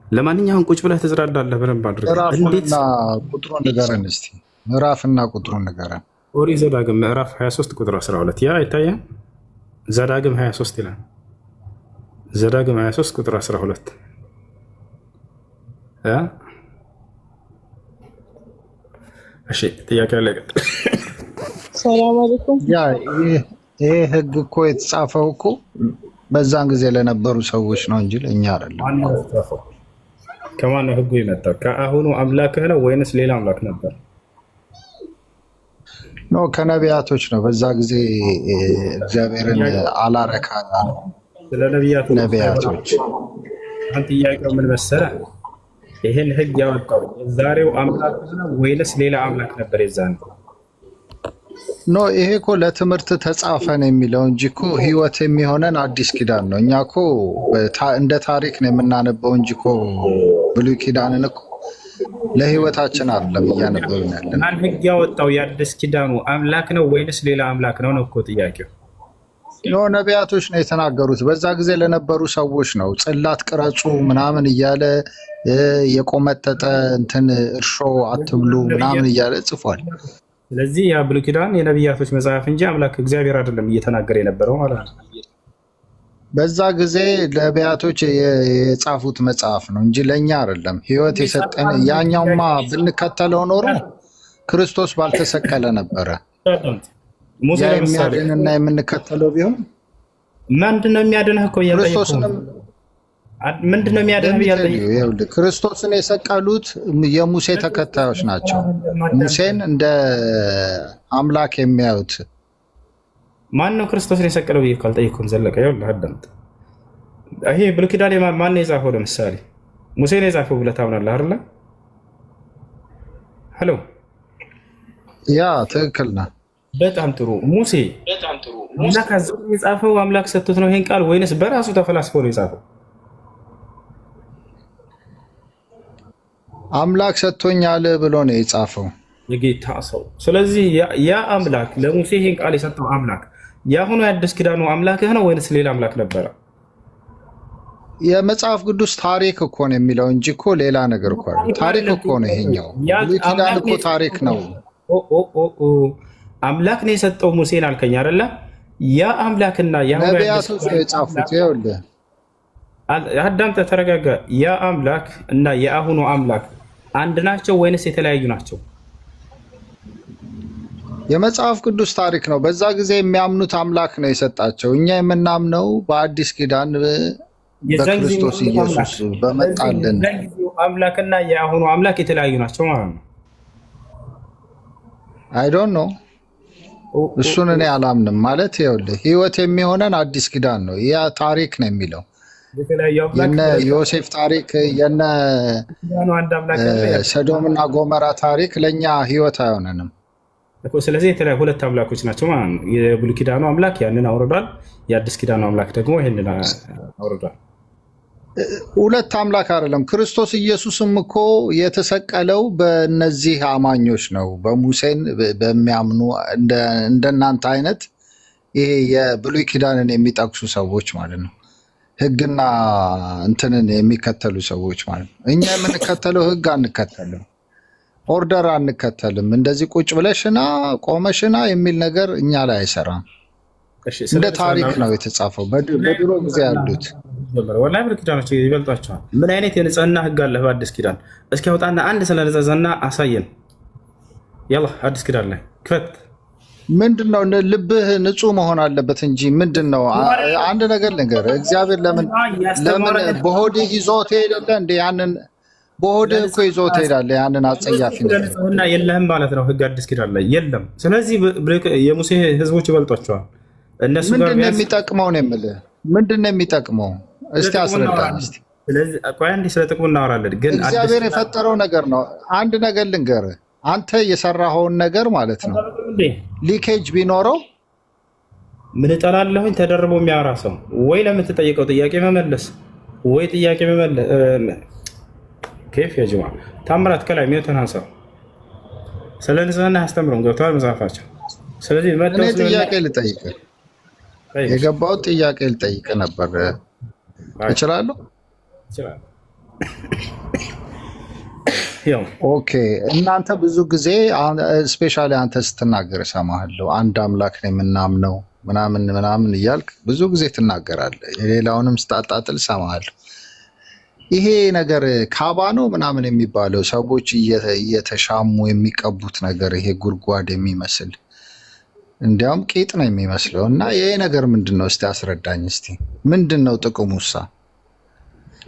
ለማንኛውም ቁጭ ብለህ ትዝራዳለህ በደንብ አድርገህ። ምዕራፍና ቁጥሩን ንገረን እስቲ። ምዕራፍና ቁጥሩን ንገረን። ኦሪት ዘዳግም ምዕራፍ 23 ቁጥር 12 ያ ይታያል። ዘዳግም 23 ይላል። ዘዳግም 23 ቁጥር 12 እሺ፣ ጥያቄ አለ? ሰላም አለይኩም። ያ ይሄ ህግ እኮ የተጻፈው እኮ በዛን ጊዜ ለነበሩ ሰዎች ነው እንጂ ለእኛ አይደለም። ከማን ነው ህጉ የመጣው? ከአሁኑ አምላክህ ነው ወይንስ ሌላ አምላክ ነበር? ኖ ከነቢያቶች ነው። በዛ ጊዜ እግዚአብሔርን አላረካ ስለ ነቢያቶች። አንተ ጥያቄው ምን መሰለህ? ይሄን ህግ ያወጣው ዛሬው አምላክ ነው ወይንስ ሌላ አምላክ ነበር የዛን? ኖ ይሄ እኮ ለትምህርት ተጻፈ ነው የሚለው እንጂ እኮ ህይወት የሚሆነን አዲስ ኪዳን ነው። እኛ እኮ እንደ ታሪክ ነው የምናነበው እንጂ እኮ ብሉይ ኪዳንን እኮ ለህይወታችን አይደለም እያነበብን ያለን። ማን ህግ ያወጣው የአዲስ ኪዳኑ አምላክ ነው ወይንስ ሌላ አምላክ ነው ነው እኮ ጥያቄው። ኖ ነቢያቶች ነው የተናገሩት። በዛ ጊዜ ለነበሩ ሰዎች ነው። ጽላት ቅረጹ ምናምን እያለ የቆመጠጠ እንትን እርሾ አትብሉ ምናምን እያለ ጽፏል። ስለዚህ ያ ብሉይ ኪዳን የነቢያቶች መጽሐፍ እንጂ አምላክ እግዚአብሔር አይደለም እየተናገረ የነበረው ማለት ነው። በዛ ጊዜ ነቢያቶች የጻፉት መጽሐፍ ነው እንጂ ለእኛ አይደለም ህይወት የሰጠን። ያኛውማ ብንከተለው ኖሮ ክርስቶስ ባልተሰቀለ ነበረ። ያ የሚያድንና የምንከተለው ቢሆን ምንድነው የሚያድንህ እኮ ክርስቶስንም ምንድነው የሚያድንህ ብያለሁ። ክርስቶስን የሰቀሉት የሙሴ ተከታዮች ናቸው። ሙሴን እንደ አምላክ የሚያዩት ማን ነው? ክርስቶስን የሰቀለው ብዬ ካልጠየቅኩም ዘለቀ ይኸውልህ አዳምጥ። ይሄ ብሉይ ኪዳን ማን ነው የጻፈው? ለምሳሌ ሙሴ ነው የጻፈው ብለህ ታምናለህ አይደለ? ሄሎ ያ ትክክል ነው። በጣም ጥሩ። ሙሴ አምላክ አዘው የጻፈው አምላክ ሰጥቶት ነው ይሄን ቃል ወይንስ በራሱ ተፈላስፎ ነው የጻፈው? አምላክ ሰጥቶኛል ብሎ ነው የጻፈው የጌታ ሰው። ስለዚህ ያ አምላክ ለሙሴ ይሄን ቃል የሰጠው አምላክ የአሁኑ የአዲስ ኪዳኑ አምላክህ ነው ወይንስ ሌላ አምላክ ነበረ? የመጽሐፍ ቅዱስ ታሪክ እኮ ነው የሚለው እንጂ እኮ ሌላ ነገር እኮ አይደለም። ታሪክ እኮ ነው ይሄኛው። ብሉይ ኪዳን እኮ ታሪክ ነው። አምላክ ነው የሰጠው ሙሴን አልከኝ አይደለ? ያ አምላክና ነቢያቶች ነው የጻፉት። ይኸውልህ አዳምጠህ ተረጋጋ። ያ አምላክ እና የአሁኑ አምላክ አንድ ናቸው ወይንስ የተለያዩ ናቸው? የመጽሐፍ ቅዱስ ታሪክ ነው። በዛ ጊዜ የሚያምኑት አምላክ ነው የሰጣቸው። እኛ የምናምነው በአዲስ ኪዳን በክርስቶስ ኢየሱስ በመጣልን አምላክና የአሁኑ አምላክ የተለያዩ ናቸው ማለት ነው። አይ ዶንት ኖ እሱን እኔ አላምንም። ማለት ይኸውልህ ህይወት የሚሆነን አዲስ ኪዳን ነው። ያ ታሪክ ነው የሚለው የነ ዮሴፍ ታሪክ የነ ሰዶምና ጎመራ ታሪክ ለእኛ ህይወት አይሆነንም። ስለዚህ የተለያዩ ሁለት አምላኮች ናቸው ማለት ነው። የብሉይ ኪዳኑ አምላክ ያንን አውርዷል፣ የአዲስ ኪዳኑ አምላክ ደግሞ ይህንን አውርዷል። ሁለት አምላክ አይደለም። ክርስቶስ ኢየሱስም እኮ የተሰቀለው በእነዚህ አማኞች ነው፣ በሙሴን በሚያምኑ እንደናንተ አይነት ይሄ የብሉይ ኪዳንን የሚጠቅሱ ሰዎች ማለት ነው። ህግና እንትንን የሚከተሉ ሰዎች ማለት ነው። እኛ የምንከተለው ህግ አንከተልም፣ ኦርደር አንከተልም። እንደዚህ ቁጭ ብለሽና ቆመሽና የሚል ነገር እኛ ላይ አይሰራም። እንደ ታሪክ ነው የተጻፈው። በድሮ ጊዜ ያሉት ወላሂ ብሉይ ኪዳኖች ይበልጧቸዋል። ምን አይነት የንጽህና ህግ አለ በአዲስ ኪዳን? እስኪ አውጣና አንድ ስለ ንጽህና አሳየን። ያላ አዲስ ኪዳን ላይ ክፈት። ምንድነው? ልብህ ንጹህ መሆን አለበት እንጂ ምንድነው? አንድ ነገር ልንገርህ፣ እግዚአብሔር ለምን በሆድህ ይዞት ሄደለ እንዴ? ያንን በሆድህ እኮ ይዞት ሄዳለ። ያንን አጸያፊ ነገር ንጽህና የለህም ማለት ነው። ህግ አዲስ ኪዳን ላይ የለም። ስለዚህ የሙሴ ህዝቦች ይበልጧቸዋል። እነሱ ጋር ምንድነው የሚጠቅመው ነው የምልህ። ምንድነው የሚጠቅመው? እስቲ አስረዳኝ። እስቲ ስለዚህ ቆይ አንዴ ስለ ጥቅሙ እናወራለን። ግን እግዚአብሔር የፈጠረው ነገር ነው። አንድ ነገር ልንገርህ፣ አንተ የሰራኸውን ነገር ማለት ነው ሊኬጅ ቢኖረው ምን እጠላለሁኝ? ተደርቦ የሚያወራ ሰው ወይ ለምትጠይቀው ጥያቄ መመለስ ወይ ጥያቄ መመለስ ከፍ የጅማ ታምራት ከላይ ሚውትን አንሳው። ስለ ንጽህና አስተምሩን ገብተዋል መጽሐፋቸው። ስለዚህ እኔ ጥያቄ ልጠይቅህ የገባሁት ጥያቄ ልጠይቅህ ነበር። እችላለሁ? ይችላል። ያው ኦኬ እናንተ ብዙ ጊዜ ስፔሻሊ አንተ ስትናገር እሰማሃለሁ። አንድ አምላክ ነው የምናምነው ምናምን ምናምን እያልክ ብዙ ጊዜ ትናገራለህ። የሌላውንም ስታጣጥል እሰማሃለሁ። ይሄ ነገር ካባ ነው ምናምን የሚባለው ሰዎች እየተሻሙ የሚቀቡት ነገር ይሄ ጉድጓድ የሚመስል እንዲያውም ቄጥ ነው የሚመስለው እና ይሄ ነገር ምንድን ነው? እስቲ አስረዳኝ። እስቲ ምንድን ነው ጥቅሙሳ?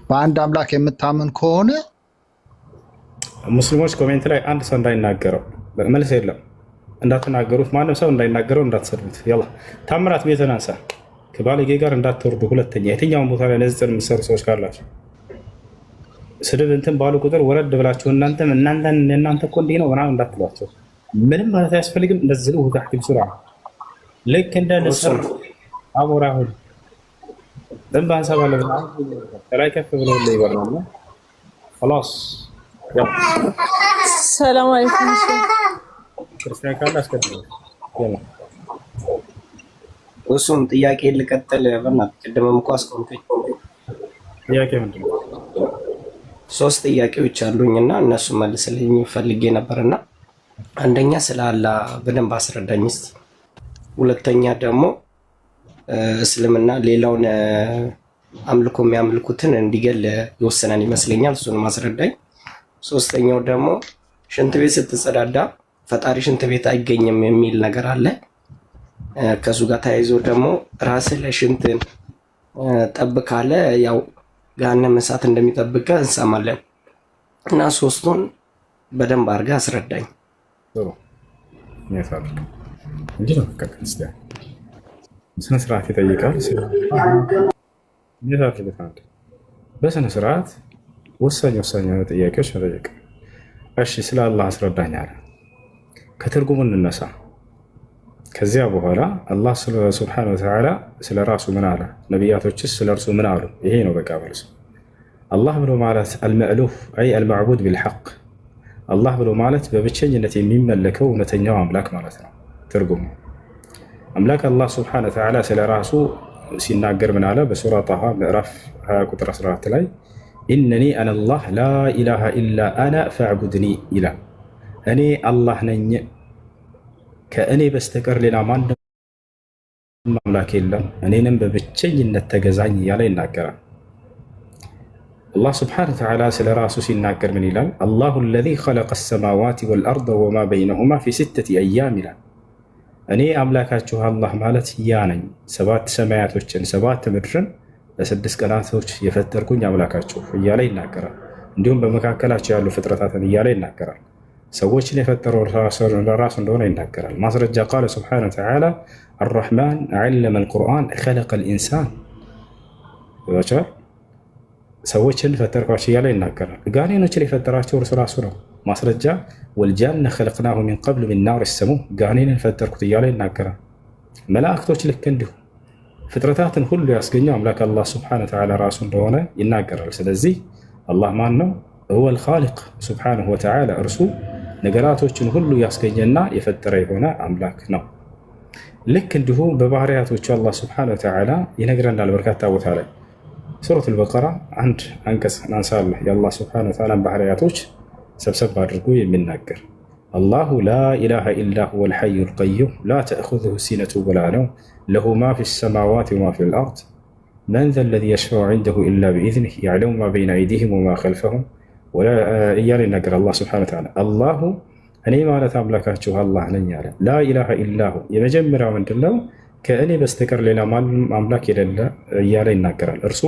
በአንድ አምላክ የምታምን ከሆነ ሙስሊሞች ኮሜንት ላይ አንድ ሰው እንዳይናገረው መልስ የለም እንዳትናገሩት፣ ማንም ሰው እንዳይናገረው እንዳትሰድቡት። ያላ ታምራት ቤትን አንሳ፣ ከባለጌ ጋር እንዳትወርዱ። ሁለተኛ የትኛውን ቦታ ላይ ንጽጽር የምትሰሩ ሰዎች ካላችሁ ስድብ እንትን ባሉ ቁጥር ወረድ ብላችሁ እናንተ እኮ እንዲህ ነው ምናምን እንዳትሏቸው። ምንም ማለት አያስፈልግም። እንደዚህ ነው ታህት ብስራ ልክ እንደ ንስር አሞራ ሁሉ ደንብ አንሳብ አለ ከላይ ከፍ ብሎ ይበራል። خلاص ሰላም አለይኩም። ክርስቲያን ካለ አስቀድም እሱም ጥያቄ ልቀጥል። በእናትህ ቅድምም እኮ አስቆምከኝ። ጥያቄ ምንድን ነው? 3 ጥያቄዎች አሉኝና እነሱ መልስልኝ ፈልጌ ነበርና አንደኛ ስለ አላህ በደንብ አስረዳኝ እስቲ። ሁለተኛ ደግሞ እስልምና ሌላውን አምልኮ የሚያምልኩትን እንዲገል ይወሰናል ይመስለኛል፣ እሱንም አስረዳኝ። ሶስተኛው ደግሞ ሽንት ቤት ስትጸዳዳ ፈጣሪ ሽንት ቤት አይገኝም የሚል ነገር አለ። ከሱ ጋር ተያይዞ ደግሞ ራስህ ለሽንትን ጠብ ካለ ያው ገሃነመ እሳት እንደሚጠብቅ እንሰማለን እና 3ቱን በደንብ አድርገህ አስረዳኝ። እንዲህ ነው ክርስቲያን ስነ ስርዓት ይጠይቃል። በስነ ስርዓት ወሳኝ የሆኑ ጥያቄዎች መጠየቅ። እሺ ስለ አላህ አስረዳኝ አለ። ከትርጉሙ እንነሳ። ከዚያ በኋላ አላህ ሱብሓነሁ ወተዓላ ስለ ራሱ ምን አለ? ነቢያቶችስ ስለ እርሱ ምን አሉ? ይሄ ነው በቃ መልሱ። አላህ ብሎ ማለት አልመእሉህ አይ አልማዕቡድ ቢልሐቅ፣ አላህ ብሎ ማለት በብቸኝነት የሚመለከው እውነተኛው አምላክ ማለት ነው ትርጉሙ። አምላክ አላህ ሱብሓነሁ ወተዓላ ስለ ራሱ ሲናገር ምን አለ? በሱራ ጣሃ ምዕራፍ 20 ቁጥር 14 ላይ ኢነኒ አነላህ ላ ኢላሃ ኢላ አና ፈዕቡድኒ ይላል። እኔ አላህ ነኝ ከእኔ በስተቀር ሌላ ማንም አምላክ የለም፣ እኔንም በብቸኝነት ተገዛኝ እያለ ይናገራል። አላህ ስብሓነሁ ወተዓላ ስለ ራሱ ሲናገር ምን ይላል? አላሁ አለዚ ኸለቀ ሰማዋት ወልአርደ ወማ በይነሁማ ፊ 6 አያም ይላል። እኔ አምላካችሁ አላህ ማለት ያ ነኝ፣ 7 ሰማያቶችን 7 ምድርን ለ6 ቀናቶች የፈጠርኩኝ አምላካችሁ እያለ ይናገራል። እንዲሁም በመካከላቸው ያሉ ፍጥረታትን እያለ ይናገራል። ሰዎችን የፈጠረው ራሱ እንደሆነ ይናገራል። ማስረጃ ቃለ ስብሓነሁ ወተዓላ አርረሕማን ዐለመ አልቁርአን ኸለቀ ልኢንሳን ይባቸዋል። ሰዎችን ፈጠርኳቸው እያለ ይናገራል። ጋኔኖችን የፈጠራቸው እርሱ ራሱ ነው። ማስረጃ ወልጃነ ኸለቅናሁ ሚን ቀብሉ ሚን ናር ሰሙም፣ ጋኔንን ፈጠርኩት እያለ ይናገራል። መላእክቶች ልክ እንዲሁ ፍጥረታትን ሁሉ ያስገኘው አምላክ አላህ ስብሓነሁ ወተዓላ ራሱ እንደሆነ ይናገራል። ስለዚህ አላህ ማን ነው? ሁወል ኻሊቅ ስብሓነሁ ወተዓላ፣ እርሱ ነገራቶችን ሁሉ ያስገኘና የፈጠረ የሆነ አምላክ ነው። ልክ እንዲሁ በባህሪያቶቹ አላህ ስብሓነሁ ወተዓላ ይነግረናል በርካታ ቦታ ላይ። ሱረቱል በቀራ አንድ አንቀጽ እናንሳለን። የአላህ ስብሓነሁ ወተዓላ ባህሪያቶች ሰብሰብ አድርጎ የሚናገር አላሁ ላ ኢላሃ ኢላ ሁወል ሐዩል ቀዩም ላ ተእኹዙሁ ሲነቱ ወላ ነውም ለሁ ማ ፊ ሰማዋት ወማ ፊል አርድ መን ዘ ለዚ የሽፈዑ ዐንደሁ ኢላ ቢኢዝኒህ የዕለሙ ማ በይነ አይዲሂም ወማ ኸልፈሁም እያለ ይናገር አላህ ስብሓነሁ ወተዓላ። አላሁ እኔ ማለት አምላካችሁ አላህ ነኝ አለ። ላ ኢላሃ ኢላሁ የመጀመሪያው ምንድነው? ከእኔ በስተቀር ሌላ ማንም አምላክ የሌለ እያለ ይናገራል። እርሱ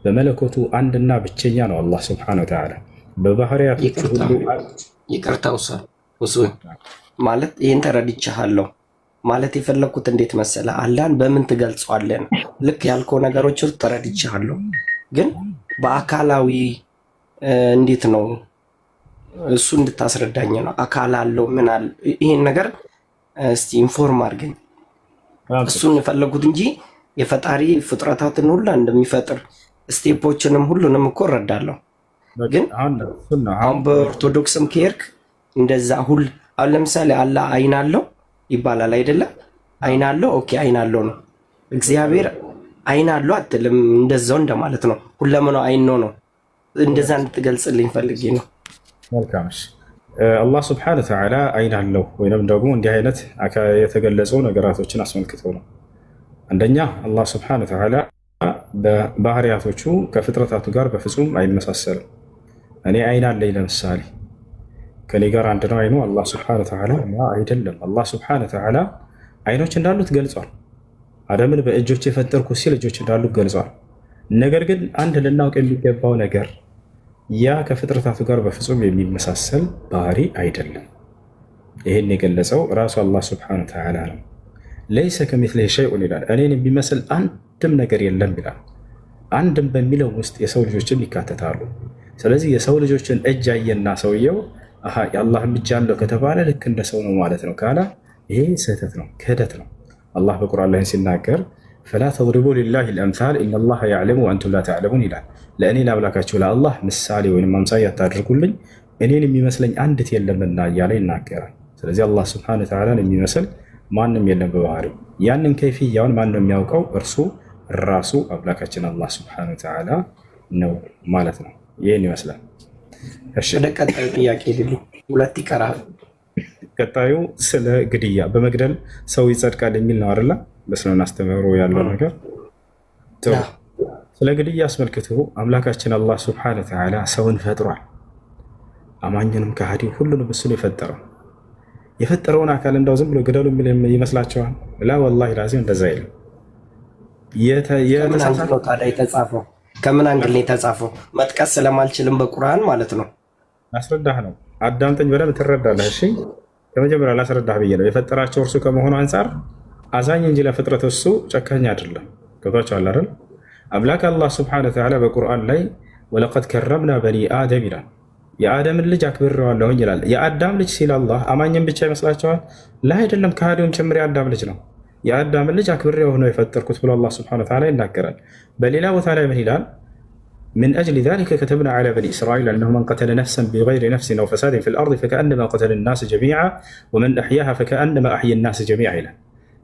በመለኮቱ አንድና ብቸኛ ነው አላህ ስብሓነሁ ወተዓላ። በባህሪያቶቹ ሁሉ ይቅርታ ውሱ ማለት ይህን ተረድቻለሁ ማለት የፈለግኩት እንዴት መሰለ፣ አላህን በምን ትገልጸዋለን? ልክ ያልከው ነገሮች ተረድቻለሁ፣ ግን በአካላዊ እንዴት ነው እሱ እንድታስረዳኝ ነው። አካል አለው ምን አለ? ይሄን ነገር እስቲ ኢንፎርም አድርገኝ። እሱን የፈለጉት እንጂ የፈጣሪ ፍጥረታትን ሁሉ እንደሚፈጥር ስቴፖችንም ሁሉንም እኮ እረዳለሁ። ግን አሁን በኦርቶዶክስም ከሄድክ እንደዛ አሁን ለምሳሌ አላህ አይን አለው ይባላል አይደለም? አይን አለው ኦኬ፣ አይን አለው ነው። እግዚአብሔር አይን አለው አትልም፣ እንደዛው እንደማለት ነው። ሁለመናው አይን ነው። እንደዛ እንድትገልጽልኝ ፈልጌ ነው። መልካም። አላህ ስብሐነ ወተዓላ አይን አለው ወይንም ደግሞ እንዲህ አይነት የተገለጹ ነገራቶችን አስመልክቶ ነው። አንደኛ አላህ ስብሐነ ወተዓላ በባህሪያቶቹ ከፍጥረታቱ ጋር በፍጹም አይመሳሰልም። እኔ አይን አለኝ ለምሳሌ ከኔ ጋር አንድ ነው አይኑ። አላህ ስብሐነ ወተዓላ አይደለም። አላህ ስብሐነ ወተዓላ አይኖች እንዳሉት ገልጿል። አደምን በእጆች የፈጠርኩ ሲል እጆች እንዳሉት ገልጿል። ነገር ግን አንድ ልናውቅ የሚገባው ነገር ያ ከፍጥረታቱ ጋር በፍጹም የሚመሳሰል ባህሪ አይደለም። ይህን የገለጸው ራሱ አላህ ስብሐነ ወተዓላ ነው። ለይሰ ከሚስሊሂ ሸይኡን ይላል። እኔን የሚመስል አንድም ነገር የለም ይላል። አንድም በሚለው ውስጥ የሰው ልጆችም ይካተታሉ። ስለዚህ የሰው ልጆችን እጅ አየና ሰውየው የአላህም እጅ አለው ከተባለ ልክ እንደ ሰው ነው ማለት ነው ካላ ይሄ ስህተት ነው፣ ክህደት ነው። አላህ በቁርአን ላይ ሲናገር ፈላ ተድሪቡ ሊላሂ ልአምሳል ኢነላሃ ያዕለሙ ወአንቱም ላ ተዕለሙን ይላል። ለእኔ ለአምላካችሁ ለአላህ ምሳሌ ወይም አምሳያ አታድርጉልኝ እኔን የሚመስለኝ አንድት የለምና እያለ ይናገራል። ስለዚህ አላህ ስብሐነ ወተዓላን የሚመስል ማንም የለም በባህሪው። ያንን ከይፍያውን ማንም የሚያውቀው እርሱ ራሱ አምላካችን አላህ ስብሐነ ወተዓላ ነው ማለት ነው። ይህን ይመስላል። ወደ ቀጣዩ ጥያቄ ልሉ ሁለት ይቀራል። ቀጣዩ ስለ ግድያ በመግደል ሰው ይጸድቃል የሚል ነው አይደለ? በስነን አስተምህሮ ያለው ነገር ስለ ግድያ አስመልክቶ አምላካችን አላህ ስብሐነ ወተዓላ ሰውን ፈጥሯል። አማኝንም ከሃዲ ሁሉንም እሱ ነው የፈጠረው። የፈጠረውን አካል እንዳው ዝም ብሎ ግደሉ የሚል ይመስላችኋል? ላ ወላሂ ላዚም እንደዛ የለም። ከምን አንግል ነው የተጻፈው? መጥቀስ ስለማልችልም በቁርአን ማለት ነው። አስረዳህ ነው። አዳምጠኝ በደንብ ትረዳለህ። እሺ ከመጀመሪያ ላስረዳህ ብዬ ነው። የፈጠራቸው እርሱ ከመሆኑ አንጻር አዛኝ እንጂ ለፍጥረት እሱ ጨካኝ አይደለም። ገብቷችኋል አይደል? አምላክ አላህ ስብሐነሁ ወተዓላ በቁርአን ላይ ወለቀድ ከረምና በኒ አደም ይላል። የአደምን ልጅ አክብሬዋለሁኝ ይላል። የአዳም ልጅ ሲል አላህ አማኝን ብቻ ይመስላችኋል? ላ አይደለም፣ ከሃዲውም ጭምር የአዳም ልጅ ነው። የአዳምን ልጅ አክብሬው ነው የፈጠርኩት ብሎ አላህ ስብሐነሁ ወተዓላ ይናገራል። በሌላ ቦታ ላይ ምን ይላል? من أجل ذلك كتبنا على بني إسرائيل أنه من قتل نفسا بغير نفس أو فساد في الأرض فكأنما قتل الناس جميعا ومن أحياها فكأنما أحيا الناس جميعا ይላል።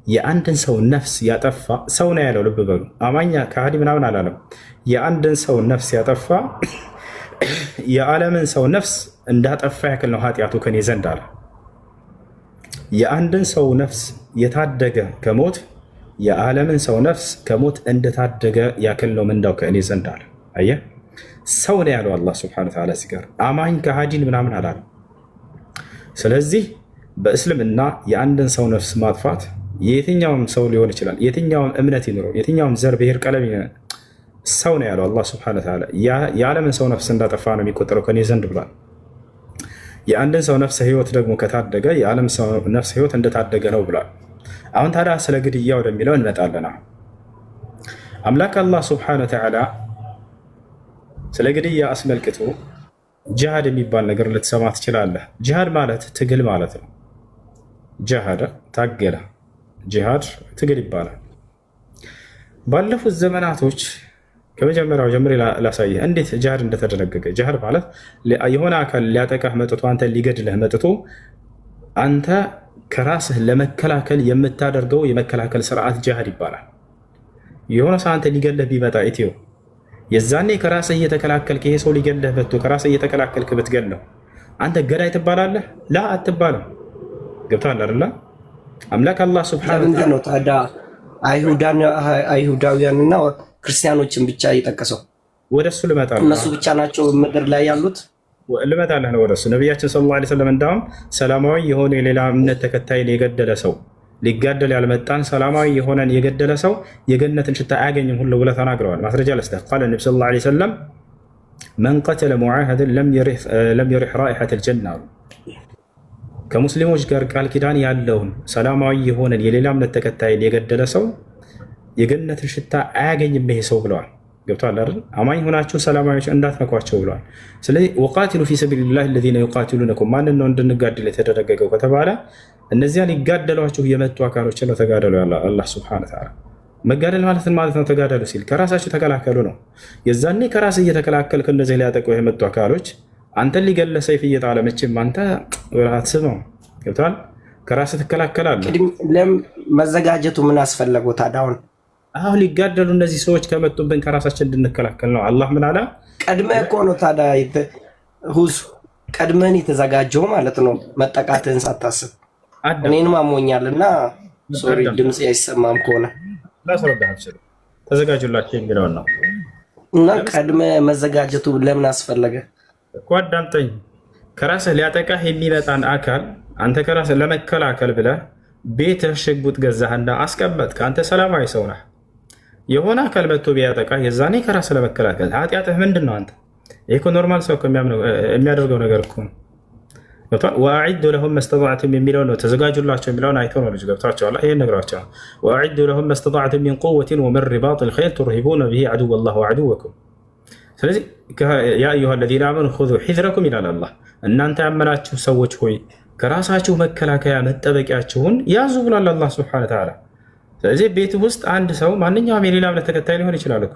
የአንድን ሰው ነፍስ ያጠፋ ሰው ነው ያለው። ልብ በሉ አማኛ ከሃዲ ምናምን አላለም። የአንድን ሰው ነፍስ ያጠፋ የዓለምን ሰው ነፍስ እንዳጠፋ ያክል ነው ኃጢአቱ ከኔ ዘንድ አለ። የአንድን ሰው ነፍስ የታደገ ከሞት የዓለምን ሰው ነፍስ ከሞት እንደታደገ ያክል ነው ምንዳው ከእኔ ዘንድ አለ። አየህ፣ ሰው ነው ያለው አላህ ሱብሓነሁ ወተዓላ ሲቀር አማኝ ከሃዲን ምናምን አላለም። ስለዚህ በእስልምና የአንድን ሰው ነፍስ ማጥፋት የትኛውም ሰው ሊሆን ይችላል፣ የትኛውም እምነት ይኑረው፣ የትኛውም ዘር፣ ብሔር፣ ቀለም ሰው ነው ያለው አላህ ሱብሓነሁ ወተዓላ። የዓለምን ሰው ነፍስ እንዳጠፋ ነው የሚቆጠረው ከኔ ዘንድ ብሏል። የአንድን ሰው ነፍስ ህይወት ደግሞ ከታደገ የዓለም ሰው ነፍስ ህይወት እንደታደገ ነው ብሏል። አሁን ታዲያ ስለ ግድያ ወደሚለው እንመጣለን። አምላክ አላህ ሱብሓነሁ ወተዓላ ስለ ግድያ አስመልክቶ ጂሃድ የሚባል ነገር ልትሰማ ትችላለህ። ጂሃድ ማለት ትግል ማለት ነው። ጂሃድ ታገለ፣ ጂሃድ ትግል ይባላል። ባለፉት ዘመናቶች ከመጀመሪያው ጀምሬ ላሳየህ እንዴት ጂሃድ እንደተደነገገ። ጂሃድ ማለት የሆነ አካል ሊያጠቃህ መጥቶ አንተ ሊገድልህ መጥቶ አንተ ከራስህ ለመከላከል የምታደርገው የመከላከል ስርዓት ጂሃድ ይባላል። የሆነ ሰው አንተ ሊገድልህ ቢመጣ ኢትዮ የዛኔ ከራስህ እየተከላከልክ ይሄ ሰው ሊገድልህ መጥቶ ከራስህ እየተከላከልክ ብትገድለው አንተ ገዳይ ትባላለህ? ላ አትባልም። ገብቶሃል አይደል? አምላክ አላህ ሱብሓነሁ ወተዓላ ነው ታዲያ አይሁዳውያንና ክርስቲያኖችን ብቻ የጠቀሰው? ወደሱ ልመጣለሁ። እነሱ ብቻ ናቸው ምድር ላይ ያሉት? ልመጣለህ ነው ወደሱ። ነቢያችን ሰለላሁ ዐለይሂ ወሰለም እንዳውም ሰላማዊ የሆነ የሌላ እምነት ተከታይን የገደለ ሰው ሊጋደል ያልመጣን ሰላማዊ የሆነን የገደለ ሰው የገነትን ሽታ አያገኝም ሁሉ ብለው ተናግረዋል። ማስረጃ ለስተ ቃለ ነቢ ሰለላሁ ዐለይሂ ወሰለም መን ቀተለ ሙዓሀድን ለም የሪሕ ራኢሐተል ጀና አሉ። ከሙስሊሞች ጋር ቃል ኪዳን ያለውን ሰላማዊ የሆነን የሌላ እምነት ተከታይን የገደለ ሰው የገነትን ሽታ አያገኝም ይሄ ሰው ብለዋል። ገብቶሃል አይደል? አማኝ ሆናችሁ ሰላማዊዎች እንዳትነኳቸው ብለዋል። ስለዚህ ወቃቲሉ ፊ ሰቢሊላሂ አለዚነ ዩቃቲሉነኩም ማንን ነው እንድንጋደል የተደረገው ከተባለ እነዚያ ሊጋደሏችሁ የመጡ አካሎችን ነው ተጋደሉ ያለ አላህ ሱብሓነሁ ወተዓላ። መጋደል ማለት ነው ተጋደሉ ሲል ከራሳችሁ ተከላከሉ ነው። የዛኔ ከራስ እየተከላከልክ እንደዚህ ሊያጠቁ የመጡ አካሎች አንተን ሊገለ ሰይፍ እየጣለ መቼም አንተ አትስመው። ገብቶሃል? ከራስ ትከላከላለህ። መዘጋጀቱ ምን አስፈለገው ታዲያ? አሁን አሁን ሊጋደሉ እነዚህ ሰዎች ከመጡብን ከራሳችን እንድንከላከል ነው። አላህ ምን አለ? ቀድመህ እኮ ነው ታዲያ ሁሱ ቀድመን የተዘጋጀው ማለት ነው። መጠቃትህን ሳታስብ እኔንም አሞኛልና ሶሪ ድምጽ አይሰማም ከሆነ ላስረዳህ አልችልም። ተዘጋጁላችሁ የሚለውን ነው እና ቀድመ መዘጋጀቱ ለምን አስፈለገ እኮ አዳምጠኝ። ከራስህ ሊያጠቃህ የሚመጣን አካል አንተ ከራስህ ለመከላከል ብለህ ቤትህ ሽጉጥ ገዛህና አስቀመጥክ። አንተ ሰላማዊ ሰው ነህ። የሆነ አካል መጥቶ ቢያጠቃህ የዛኔ ከራስህ ለመከላከል ኃጢአትህ ምንድን ነው? አንተ ይህ እኮ ኖርማል ሰው የሚያደርገው ነገር እኮ ነው። ወአዒዱ ለሁም መስተጣዕቱም የሚለው ነው። ተዘጋጁላቸው የሚለውን አይተው ነው ልጅ ገብቷቸዋል። ይሄን ነግሯቸዋል። ወአዒዱ ለሁም መስተጣዕቱም ሚን ቁወትን ወሚን ሪባጢል ኸይል ቱርሂቡነ ቢሂ ዐዱወላሂ ወዐዱወኩም። ስለዚህ ያ አዩሃ ለዚነ አመኑ ኹዙ ሒዝረኩም ይላል አላህ። እናንተ ያመናችሁ ሰዎች ሆይ ከራሳችሁ መከላከያ መጠበቂያችሁን ያዙ ብሏል አላህ ሱብሓነሁ ወተዓላ። ስለዚህ ቤት ውስጥ አንድ ሰው ማንኛውም የሌላ እምነት ተከታይ ሊሆን ይችላል እኮ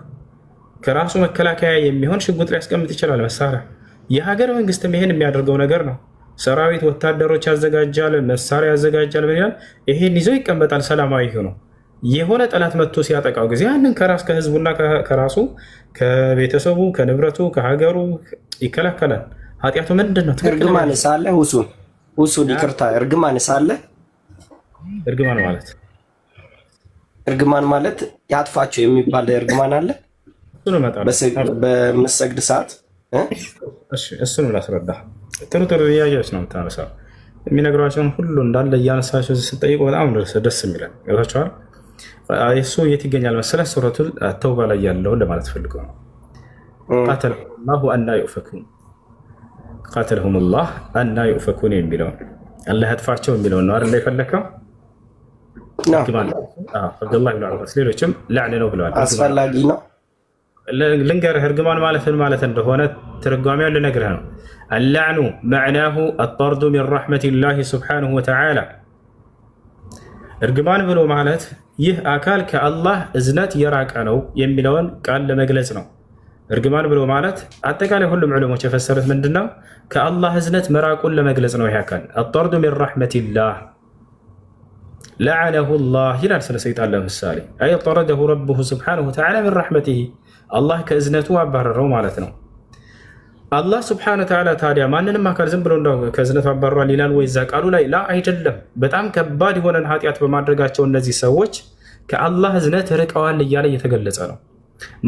ከራሱ መከላከያ የሚሆን ሽጉጥ ሊያስቀምጥ ይችላል፣ መሳሪያ። የሀገር መንግስትም ይሄን የሚያደርገው ነገር ነው። ሰራዊት ወታደሮች ያዘጋጃል፣ መሳሪያ ያዘጋጃል። ምን ይላል? ይሄን ይዞ ይቀመጣል። ሰላማዊ ሆኖ የሆነ ጠላት መጥቶ ሲያጠቃው ጊዜ ያንን ከህዝቡና ከራሱ ከቤተሰቡ ከንብረቱ ከሀገሩ ይከላከላል። ኃጢአቱ ምንድን ነው? እርግማን ሳለ ሁሱን ይቅርታ፣ እርግማን ሳለ እርግማን ማለት ያጥፋቸው የሚባል እርግማን አለ። በምሰግድ ሰዓት እሱን ላስረዳ። ጥሩ ጥያቄዎች ነው የምታነሳው። የሚነግሯቸውን ሁሉ እንዳለ እያነሳቸው ስጠይቁ በጣም ደስ የሚለን ገብታችኋል። እሱ የት ይገኛል መሰለህ? ሱረቱል ተውባ ላይ ያለውን ለማለት ፈልገው ነው። ቃተለሁሙላሁ አና ዩእፈኩን፣ ቃተለሁሙላህ አና ዩእፈኩን የሚለውን አላህ ያጥፋቸው የሚለውን ነው አይደል የፈለከው? አብዱላህ ብን ዐባስ ሌሎችም ላዕን ነው ብለዋል። አስፈላጊ ነው። ልንገርህ እርግማን ማለት እንደሆነ ትርጓሜውን ልነግርህ ነው። አላዕኑ መዕናሁ አጠርዱ ሚን ረሕመቲላሂ ሱብሓነሁ ወተዓላ። እርግማን ብሎ ማለት ይህ አካል ከአላህ እዝነት የራቀ ነው የሚለውን ቃል ለመግለጽ ነው። እርግማን ብሎ ማለት አጠቃላይ ሁሉም ዑለሞች የፈሰሩት ምንድን ነው? ከአላህ እዝነት መራቁን ለመግለጽ ነው። ይህ አካል አጠርዱ ሚን ረሕመቲላህ ለዐነሁ ላህ ይላል ስለ ሰይጣን ለምሳሌ። አይ ጠረደሁ ረቡሁ ሱብሓነሁ ወተዓላ ሚን ረሕመቲሂ፣ አላህ ከእዝነቱ አባረረው ማለት ነው። አላህ ስብሐነ ወተዓላ ታዲያ ማንንም አካል ዝም ብሎ ከእዝነቱ አባሯል ይላል ወይ? እዛ ቃሉ ላይ ላ አይደለም። በጣም ከባድ የሆነን ኃጢአት በማድረጋቸው እነዚህ ሰዎች ከአላህ እዝነት ርቀዋል እያለ እየተገለጸ ነው።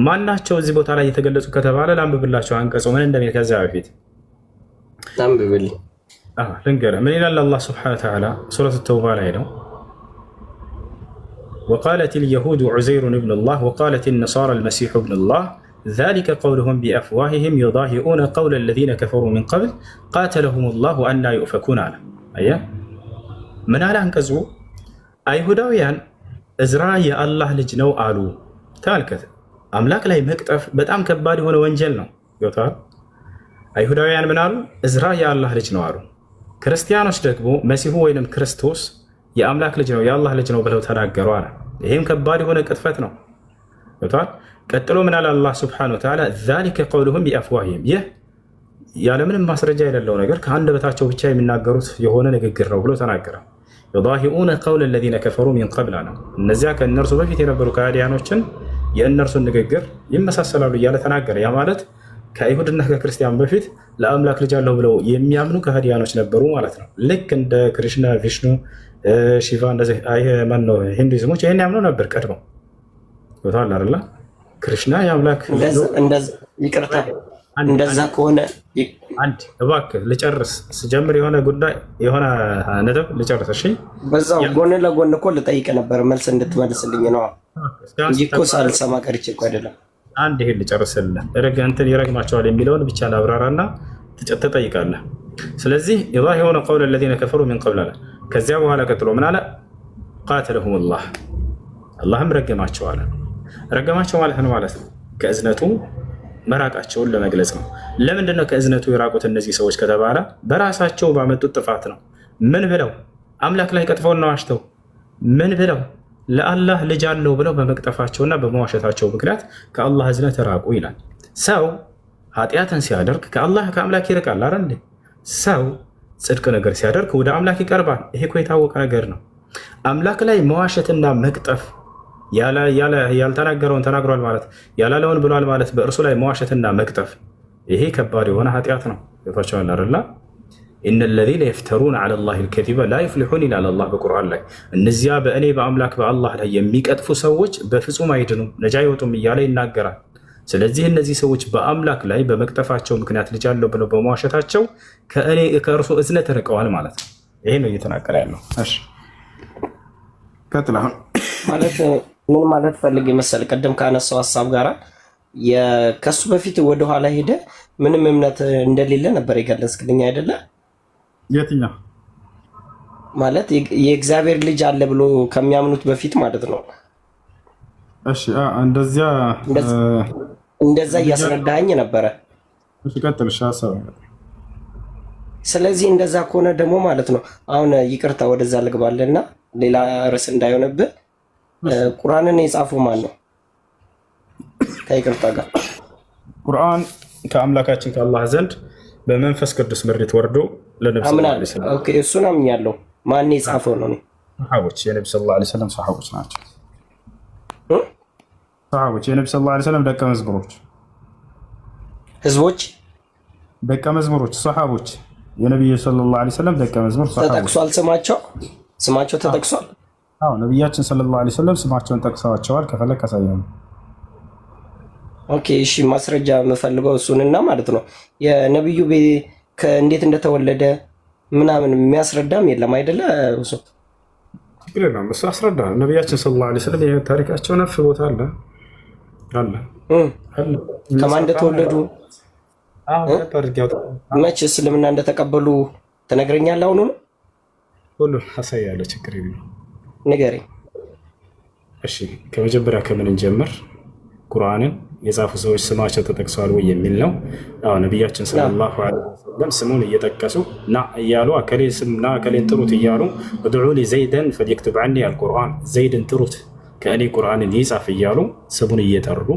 ማናቸው እዚህ ቦታ ላይ እየተገለጹ ከተባለ ላንብብላቸው አንቀጹ ምን እንደሚል። ከዚያ በፊት ላንብብል ልንገርህ ምን ይላል አላህ ስብሐነ ወተዓላ ሱረቱ ተውባ ላይ ነው። ወቃለት ልየሁዱ ዑዘይሩን ብኑላህ ወቃለት ነሳራ አልመሲሑ ብኑላህ ذلك قولهم بأفواههم يضاهئون قول الذين كفروا من قبل قاتلهم الله أن يؤفكون على أيه من على أنكزو أيهوداويان إزراء يا الله لجنو آلو تالكت أملاك لا يمكتف بتأم كباري هنا وانجلنا يوتار أيهوداويان من آلو إزراء يا الله لجنو آلو كريستيانوش دكبو مسيحو وينم كريستوس يا أملاك لجنو يا الله لجنو بلو تراجروا على هم كباري هنا كتفتنا يوتار ቀጥሎ ምን አለ አላህ ስብሐነሁ ወተዓላ ዛሊከ ቀውሉሁም ቢአፍዋሂሂም፣ ይህ ያለምንም ማስረጃ የሌለው ነገር ከአንደበታቸው ብቻ የሚናገሩት የሆነ ንግግር ነው ብሎ ተናገረ። ዩዳሂኡነ ቀውለ ለዚነ ከፈሩ ሚን ቀብል አለ፣ እነዚያ ከእነርሱ በፊት የነበሩ ከሃዲያኖችን የእነርሱን ንግግር ይመሳሰላሉ እያለ ተናገረ። ያ ማለት ከአይሁድና ከክርስቲያን በፊት ለአምላክ ልጅ አለው ብለው የሚያምኑ ከሃዲያኖች ነበሩ ማለት ነው። ልክ እንደ ክሪሽና፣ ቪሽኑ፣ ሺቫ እንደዚህ ማነው ሂንዱይዝሞች ይህን ያምኑ ነበር ቀድመው ይወታል አይደለ? ክርስና የአምላክ ይቅርታ፣ እንደዛ ከሆነ አንድ እባክህ ልጨርስ። ስጀምር የሆነ ጉዳይ የሆነ ነጥብ ልጨርስ። እሺ፣ በዛው ጎን ለጎን እኮ ልጠይቅ ነበር መልስ እንድትመልስልኝ ነው እንጂ እኮ ሳልሰማ ቀርቼ እኮ አይደለም። አንድ ይሄን ልጨርስልህ። እንትን ይረግማቸዋል የሚለውን ብቻ ላብራራና ትጠይቃለህ። ስለዚህ የሆነ ቀውለ الذين كفروا من قبل አለ። ከዚያ በኋላ ቀጥሎ ምን አለ? قاتلهم الله አላህም ረገማቸው አለ። ረገማቸው ማለት ነው ከእዝነቱ መራቃቸውን ለመግለጽ ነው። ለምንድን ነው ከእዝነቱ የራቁት እነዚህ ሰዎች ከተባለ በራሳቸው ባመጡት ጥፋት ነው። ምን ብለው? አምላክ ላይ ቀጥፈውና ዋሽተው ምን ብለው? ለአላህ ልጅ አለው ብለው በመቅጠፋቸውና በመዋሸታቸው ምክንያት ከአላህ እዝነት ራቁ ይላል። ሰው ኃጢአትን ሲያደርግ ከአምላክ ይርቃል አይደል? ሰው ጽድቅ ነገር ሲያደርግ ወደ አምላክ ይቀርባል። ይሄ እኮ የታወቀ ነገር ነው። አምላክ ላይ መዋሸትና መቅጠፍ ያልተናገረውን ተናግሯል ማለት ያላለውን ብሏል ማለት በእርሱ ላይ መዋሸትና መቅጠፍ ይሄ ከባድ የሆነ ኃጢአት ነው። ገብቷችኋል አይደል? ኢነ ለዚነ የፍተሩነ ዐለ ላሂ ልከዚበ ላ ዩፍሊሑን ይላል አላህ በቁርአን ላይ። እነዚያ በእኔ በአምላክ በአላህ ላይ የሚቀጥፉ ሰዎች በፍጹም አይድኑም ነጃ አይወጡም እያለ ይናገራል። ስለዚህ እነዚህ ሰዎች በአምላክ ላይ በመቅጠፋቸው ምክንያት ልጅ አለው ብለው በመዋሸታቸው ከእርሱ እዝነት ርቀዋል ማለት ነው። ይሄ ነው እየተናገረ ያለው። እሺ ቀጥል። አሁን ማለት ምን ማለት ፈልግ መሰል ቀደም ካነሳው ሀሳብ ጋራ ከሱ በፊት ወደኋላ ሄደ ምንም እምነት እንደሌለ ነበር የገለጽክልኝ አይደለ? የትኛው ማለት የእግዚአብሔር ልጅ አለ ብሎ ከሚያምኑት በፊት ማለት ነው። እሺ እንደዛ እያስረዳኝ ነበረ። እሺ ቀጥል። ሀሳብ ስለዚህ እንደዛ ከሆነ ደግሞ ማለት ነው አሁን ይቅርታ ወደዛ ልግባልና ሌላ ርዕስ እንዳይሆንብህ ቁርአንን የጻፈው ማን ነው? ከይቅርታ ጋር ቁርአን ከአምላካችን ከአላህ ዘንድ በመንፈስ ቅዱስ ምሪት ወርዶ ለነብዩ ሰለላሁ ዐለይሂ ወሰለም ኦኬ፣ እሱን አምኛለሁ። ማን የጻፈው ነው? ሰሃቦች፣ የነብዩ ሰለላሁ ዐለይሂ ወሰለም ሰሃቦች ናቸው። ሰሃቦች፣ የነብዩ ሰለላሁ ዐለይሂ ወሰለም ደቀ መዝሙሮች፣ ህዝቦች፣ ደቀ መዝሙሮች፣ ሰሃቦች፣ የነብዩ ሰለላሁ ዐለይሂ ወሰለም ደቀ መዝሙር ሰሃቦች ተጠቅሷል። ስማቸው ተጠቅሷል። አዎ ነብያችን ሰለላሁ ዐለይሂ ወሰለም ስማቸውን ጠቅሰዋቸዋል። ከፈለክ አሳየን። ኦኬ እሺ፣ ማስረጃ የምፈልገው እሱንና ማለት ነው የነብዩ እንዴት እንደተወለደ ምናምን የሚያስረዳም የለም አይደለ? እሱ ችግር የለም፣ እሱ አስረዳ። ነብያችን ሰለላሁ ዐለይሂ ወሰለም የህይወት ታሪካቸው ነፍ ቦታ አለ። ከማን እንደተወለዱ መቼ እስልምና እንደተቀበሉ ትነግረኛለህ? አሁኑ ነው ሁሉ አሳያለሁ። ችግር የለም፣ ንገረኝ። እሺ ከመጀመሪያ ከምን እንጀምር? ቁርአንን የጻፉ ሰዎች ስማቸው ተጠቅሰዋል ወይ የሚል ነው። አዎ ነብያችን ሰለላሁ ዐለይሂ ወሰለም ስሙን እየጠቀሱ ና እያሉ አከሌ ስምና አከሌን ጥሩት እያሉ ኡድዑኒ ዘይደን ፈሊክቱብ ዐኒ አልቁርአን፣ ዘይድን ጥሩት ከእኔ ቁርአንን ይጻፍ እያሉ ስሙን እየጠሩ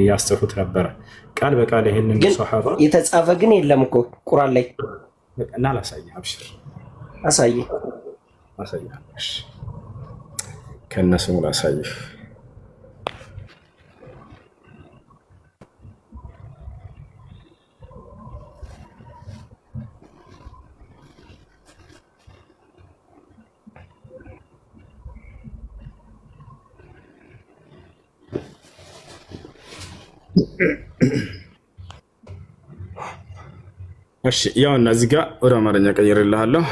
ያስጽፉት ነበረ ቃል በቃል። ይሄንን ሱሐባ የተጻፈ ግን የለም እኮ ቁርአን ላይ እና ላሳየህ፣ አብሽር አሳየህ። እሺ ከነስሙ ላሳየህ። እሺ ያውና እዚህ ጋር ወደ አማርኛ ቀይርልሃለሁ።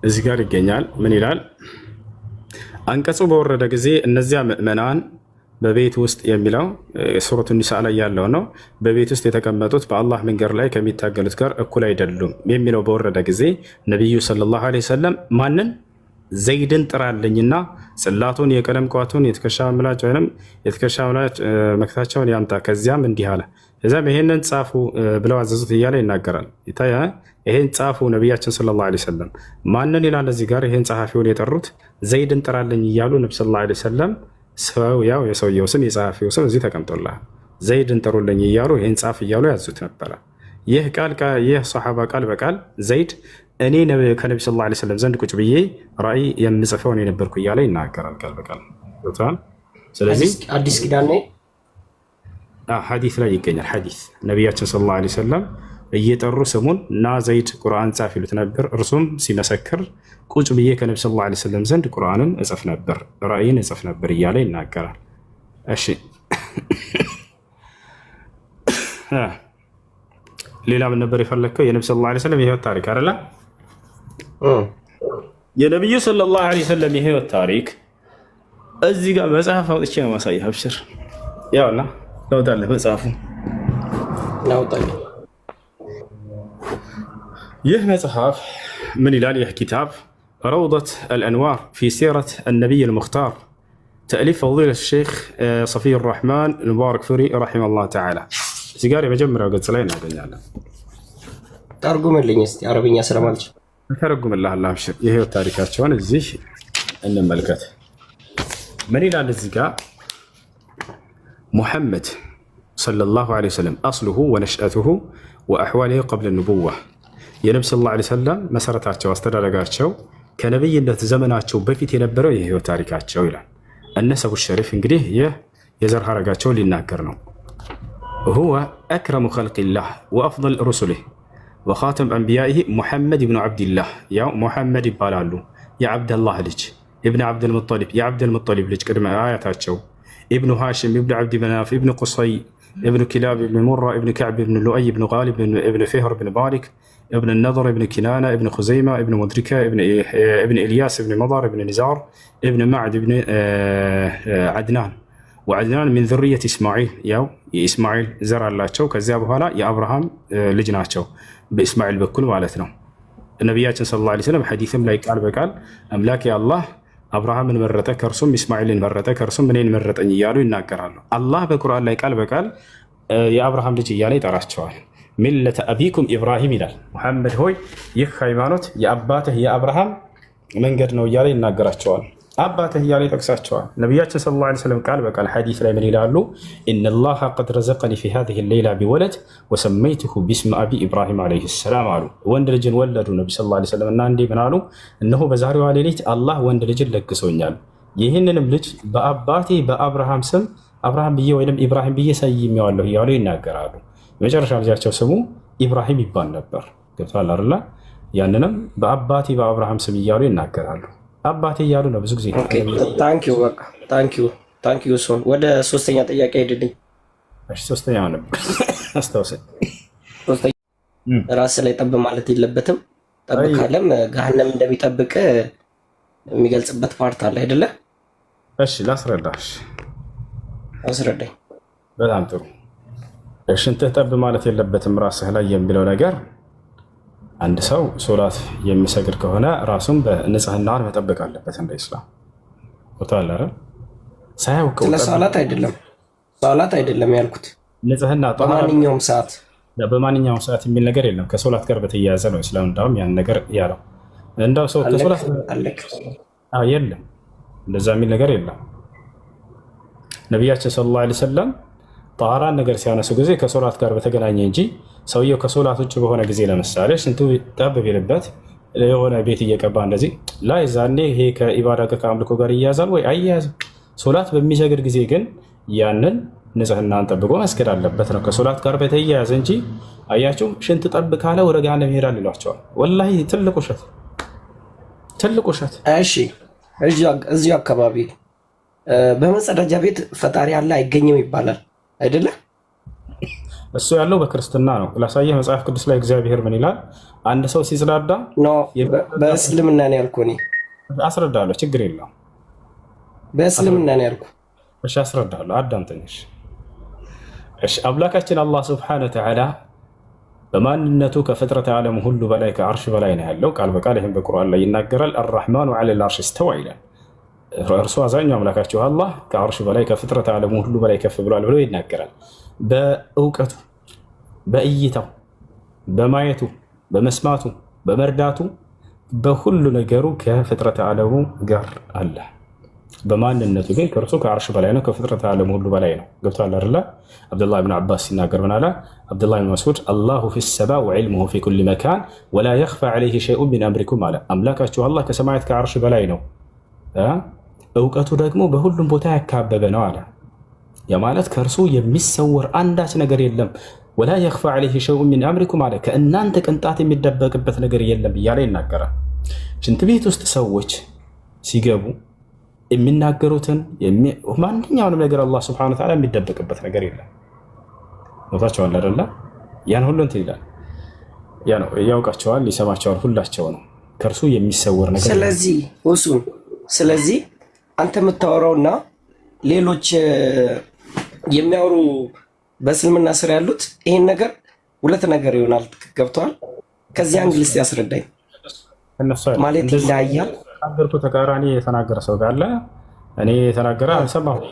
እዚህ ጋር ይገኛል። ምን ይላል? አንቀጹ በወረደ ጊዜ እነዚያ ምእመናን በቤት ውስጥ የሚለው ሱረቱ ኒሳ ላይ ያለው ነው። በቤት ውስጥ የተቀመጡት በአላህ መንገድ ላይ ከሚታገሉት ጋር እኩል አይደሉም የሚለው በወረደ ጊዜ ነቢዩ ሰለላሁ ዐለይሂ ወሰለም ማንን? ዘይድን ጥራልኝና ጽላቱን፣ የቀለም ቋቱን፣ የትከሻ ምላጭ ወይም የትከሻ ምላጭ መክታቸውን ያምጣ። ከዚያም እንዲህ አለ። እዚያም ይሄንን ጻፉ ብለው አዘዙት እያለ ይናገራል። ይሄን ጻፉ ነቢያችን ሰለላሁ ዐለይሂ ወሰለም ማንን ይላል? እዚህ ጋር ይሄን ጸሐፊውን የጠሩት ዘይድን ጥራልኝ እያሉ ነቢ ሰለላሁ ዐለይሂ ወሰለም ያው የሰውየው ስም የጸሐፊው ስም እዚህ ተቀምጦልሃል። ዘይድን ጥሩልኝ እያሉ ይሄን ጻፍ እያሉ ያዙት ነበረ። ይህ ሰሐባ ቃል በቃል ዘይድ እኔ ከነቢ ሰለላሁ ዐለይሂ ወሰለም ዘንድ ቁጭ ብዬ ራእይ የምጽፈው እኔ ነበርኩ እያለ ይናገራል ቃል በቃል። ስለዚህ አዲስ ኪዳን ሐዲስ ላይ ይገኛል። ሐዲስ ነቢያችን ሰለላሁ ዐለይሂ ወሰለም እየጠሩ ስሙን እና ዘይድ ቁርአን ጻፍ ይሉት ነበር። እርሱም ሲመሰክር ቁጭ ብዬ ከነቢ ሰለላሁ ዐለይሂ ወሰለም ዘንድ ቁርአንን እጽፍ ነበር፣ ራእይን እጽፍ ነበር እያለ ይናገራል። እሺ ሌላ ምን ነበር የፈለግከው? የነቢ ሰለላሁ ዐለይሂ ወሰለም የህይወት ታሪክ አይደለ? የነቢዩ ሰለላሁ ዐለይሂ ወሰለም የህይወት ታሪክ እዚህ ጋር መጽሐፍ አውጥቼ ነው ማሳየህ። አብሽር ያውና ላውጣልህ መጽሐፉ ላውጣልህ። ይህ መጽሐፍ ምን ይላል? ይህ ኪታብ ረውደት አልአንዋር ፊ ሲረት አልነቢይ አልሙኽታር ተእሊፍ ፈዲለት ሼክ ሰፊይ ራሕማን ሙባረክ ፉሪ ረሒመሁላህ ተዓላ። እዚህ ጋር የመጀመሪያው ገጽ ላይ እናገኛለን። ተርጉምልኝ እስኪ አረብኛ ስለማልችል ተረጉምልሃለሁ። አብሽር የህይወት ታሪካቸውን እዚህ እንመልከት። ምን ይላል እዚህ ጋር? ሙሐመድ ሰለላሁ ዐለይሂ ወሰለም አስሉሁ ወነሽአቱሁ ወአሕዋሊሁ ቀብለ ኑቡዋ። የነቢ ሰለላሁ ዐለይሂ ወሰለም መሰረታቸው፣ አስተዳደጋቸው ከነብይነት ዘመናቸው በፊት የነበረው የህይወት ታሪካቸው ይላል። እነሰቡ ሸሪፍ እንግዲህ ይህ የዘር ሐረጋቸው ሊናገር ነው። ሁወ አክረሙ ኸልቂላህ ወአፍضል ሩሱሊህ ወኻተም አንቢያኢህ ሙሐመድ ብኑ ዓብድላህ፣ ያው ሙሐመድ ይባላሉ የዓብደላህ ልጅ ኢብን ዓብድልሙጠሊብ የዓብድልሙጠሊብ ልጅ ቅድመ አያታቸው ኢብኑ ሃሽም ኢብኑ ዓብድ መናፍ ኢብኑ ቁሰይ ኢብኑ ኪላብ ኢብኑ ሙራ ኢብኑ ከዕብ ኢብኑ ሉአይ ኢብኑ ጋሊብ ኢብኑ ፊህር ኢብኑ ባሪክ ኢብኑ ነضር ኢብኑ ኪናና ኢብኑ ኹዘይማ ኢብኑ ሙድሪካ ኢብኑ ኢልያስ ኢብኑ መዳር ኢብኑ ኒዛር ኢብኑ ማዕድ ኢብኑ ዓድናን ወዓድናን ሚን ዙርየት ኢስማዒል፣ ያው የኢስማዒል ዘር አላቸው። ከዚያ በኋላ የአብርሃም ልጅ ናቸው በኢስማዒል በኩል ማለት ነው። ነቢያችን ሰለላሁ ዐለይሂ ወሰለም ሐዲስም ላይ ቃል በቃል አምላክ አላህ አብርሃምን መረጠ ከእርሱም ኢስማዒልን መረጠ ከእርሱም እኔን መረጠኝ እያሉ ይናገራሉ። አላህ በቁርአን ላይ ቃል በቃል የአብርሃም ልጅ እያለ ይጠራቸዋል። ሚለተ አቢኩም ኢብራሂም ይላል። ሙሐመድ ሆይ ይህ ሃይማኖት የአባትህ የአብርሃም መንገድ ነው እያለ ይናገራቸዋል። አባትህ እያለ ይጠቅሳቸዋል። ነቢያችን ሰለላሁ ዐለይሂ ወሰለም ቃል በቃል ሐዲስ ላይ ምን ይላሉ? ኢነላሃ ቀድ ረዘቀኒ ፊ ሃዚሂ ሌይላ ቢወለድ ወሰመይቱሁ ቢስሚ አቢ ኢብራሂም ዐለይሂ ሰላም አሉ። ወንድ ልጅን ወለዱ ነቢ ሰለላሁ ዐለይሂ ወሰለም እና እንዲህ ምን አሉ? እነሆ በዛሬዋ ሌሊት አላህ ወንድ ልጅን ለግሶኛል፣ ይህንንም ልጅ በአባቴ በአብርሃም ስም አብርሃም ብዬ ወይም ኢብራሂም ብዬ ሰይሜዋለሁ እያሉ ይናገራሉ። የመጨረሻ ልጃቸው ስሙ ኢብራሂም ይባል ነበር። ገብቶሃል አይደል? ያንንም በአባቴ በአብርሃም ስም እያሉ ይናገራሉ። አባቴ እያሉ ነው ብዙ ጊዜ። ታንኪዩ በቃ ታንኪዩ። ሶን ወደ ሶስተኛ ጥያቄ ሄድልኝ። እሺ ሶስተኛ ነበር አስታውሰኝ። ሶስተኛ ራስ ላይ ጠብ ማለት የለበትም። ጠብ ካለም ገሃነም እንደሚጠብቅ የሚገልጽበት ፓርት አለ አይደለ? እሺ ላስረዳሽ። አስረዳኝ። በጣም ጥሩ። እሺ እንትህ ጠብ ማለት የለበትም ራስህ ላይ የሚለው ነገር አንድ ሰው ሶላት የሚሰግድ ከሆነ ራሱን በንጽህናን መጠበቅ አለበት እንደ ኢስላም ወታላ ሳያውቀው ስለ ሶላት አይደለም ያልኩት። ንጽህና በማንኛውም ሰዓት የሚል ነገር የለም። ከሶላት ጋር በተያያዘ ነው ኢስላም እንዳውም ያን ነገር ያለው። እንዳው ሰው ከሶላት የለም እንደዛ የሚል ነገር የለም። ነቢያችን ሰለላሁ ዐለይሂ ወሰለም ጣራን ነገር ሲያነሱ ጊዜ ከሶላት ጋር በተገናኘ እንጂ ሰውየው ከሶላት ውጭ በሆነ ጊዜ ለምሳሌ ስንቱ ጠብ ቢልበት የሆነ ቤት እየቀባ እንደዚህ ላይ ዛኔ ይሄ ከኢባዳ ከአምልኮ ጋር ይያዛል ወይ አያያዝም። ሶላት በሚሰግድ ጊዜ ግን ያንን ንጽህናን ጠብቆ መስገድ አለበት ነው ከሶላት ጋር በተያያዘ እንጂ አያችሁ ሽንት ጠብ ካለ ወደ ገሃነም ይሄዳል ይሏቸዋል። ወላሂ ትልቅ ውሸት። እሺ እዚሁ አካባቢ በመጸዳጃ ቤት ፈጣሪ አለ አይገኝም ይባላል አይደለ? እሱ ያለው በክርስትና ነው። ላሳየህ መጽሐፍ ቅዱስ ላይ እግዚአብሔር ምን ይላል? አንድ ሰው ሲጽዳዳ በእስልምና ነው ያልኩህ እኔ። አስረዳለሁ፣ ችግር የለውም። በእስልምና ነው ያልኩህ። እሺ አስረዳለሁ፣ አዳምጠኝ። እሺ አምላካችን አላህ ሱብሓነሁ ወተዓላ በማንነቱ ከፍጥረት ዓለም ሁሉ በላይ ከአርሽ በላይ ነው ያለው። ቃል በቃል ይህም በቁርአን ላይ ይናገራል። አርራህማኑ ዐለል አርሽ እስተዋ ይላል። እርሱ አዛኛው አምላካችሁ አላህ ከአርሽ በላይ ከፍጥረት ዓለም ሁሉ በላይ ከፍ ብሏል ብሎ ይናገራል። በእውቀቱ፣ በእይታው፣ በማየቱ፣ በመስማቱ፣ በመርዳቱ በሁሉ ነገሩ ከፍጥረት ዓለሙ ጋር አለ። በማንነቱ ግን ከእርሱ ከአርሽ በላይ ነው፣ ከፍጥረት ዓለም ሁሉ በላይ ነው። ገብቶሃል አይደለ? አብዱላህ ብን አባስ ሲናገር ምን አለ? አብዱላህ ብን መስዑድ አላሁ ፊ ሰማ ወዕልሙሁ ፊ ኩሊ መካን ወላ የኽፋ ዐለይሂ ሸይኡን ሚን አምሪኩም አለ። አምላካችሁ አላህ ከሰማያት ከአርሽ በላይ ነው፣ እውቀቱ ደግሞ በሁሉም ቦታ ያካበበ ነው አለ። የማለት ከእርሱ የሚሰወር አንዳች ነገር የለም። ወላ የኽፋ ዐለይሂ ሸይኡን ሚን አምሪኩም አለ። ከእናንተ ቅንጣት የሚደበቅበት ነገር የለም እያለ ይናገራል። ሽንት ቤት ውስጥ ሰዎች ሲገቡ የሚናገሩትን ማንኛውንም ነገር አላህ ሱብሓነሁ ወተዓላ የሚደበቅበት ነገር የለም። ቦታቸዋል አይደለ? ያን ሁሉ እንትን ይላል። ያ ነው ያውቃቸዋል፣ ይሰማቸዋል፣ ሁላቸው ነው። ከእርሱ የሚሰወር ነገር ስለዚህ አንተ የምታወራውና ሌሎች የሚያወሩ በእስልምና ስር ያሉት ይሄን ነገር ሁለት ነገር ይሆናል። ገብተዋል? ከዚህ አንግልስ ያስረዳኝ ማለት ይለያያል። ሀገርኩ ተቃራኒ የተናገረ ሰው ካለ እኔ የተናገረ አልሰማሁም።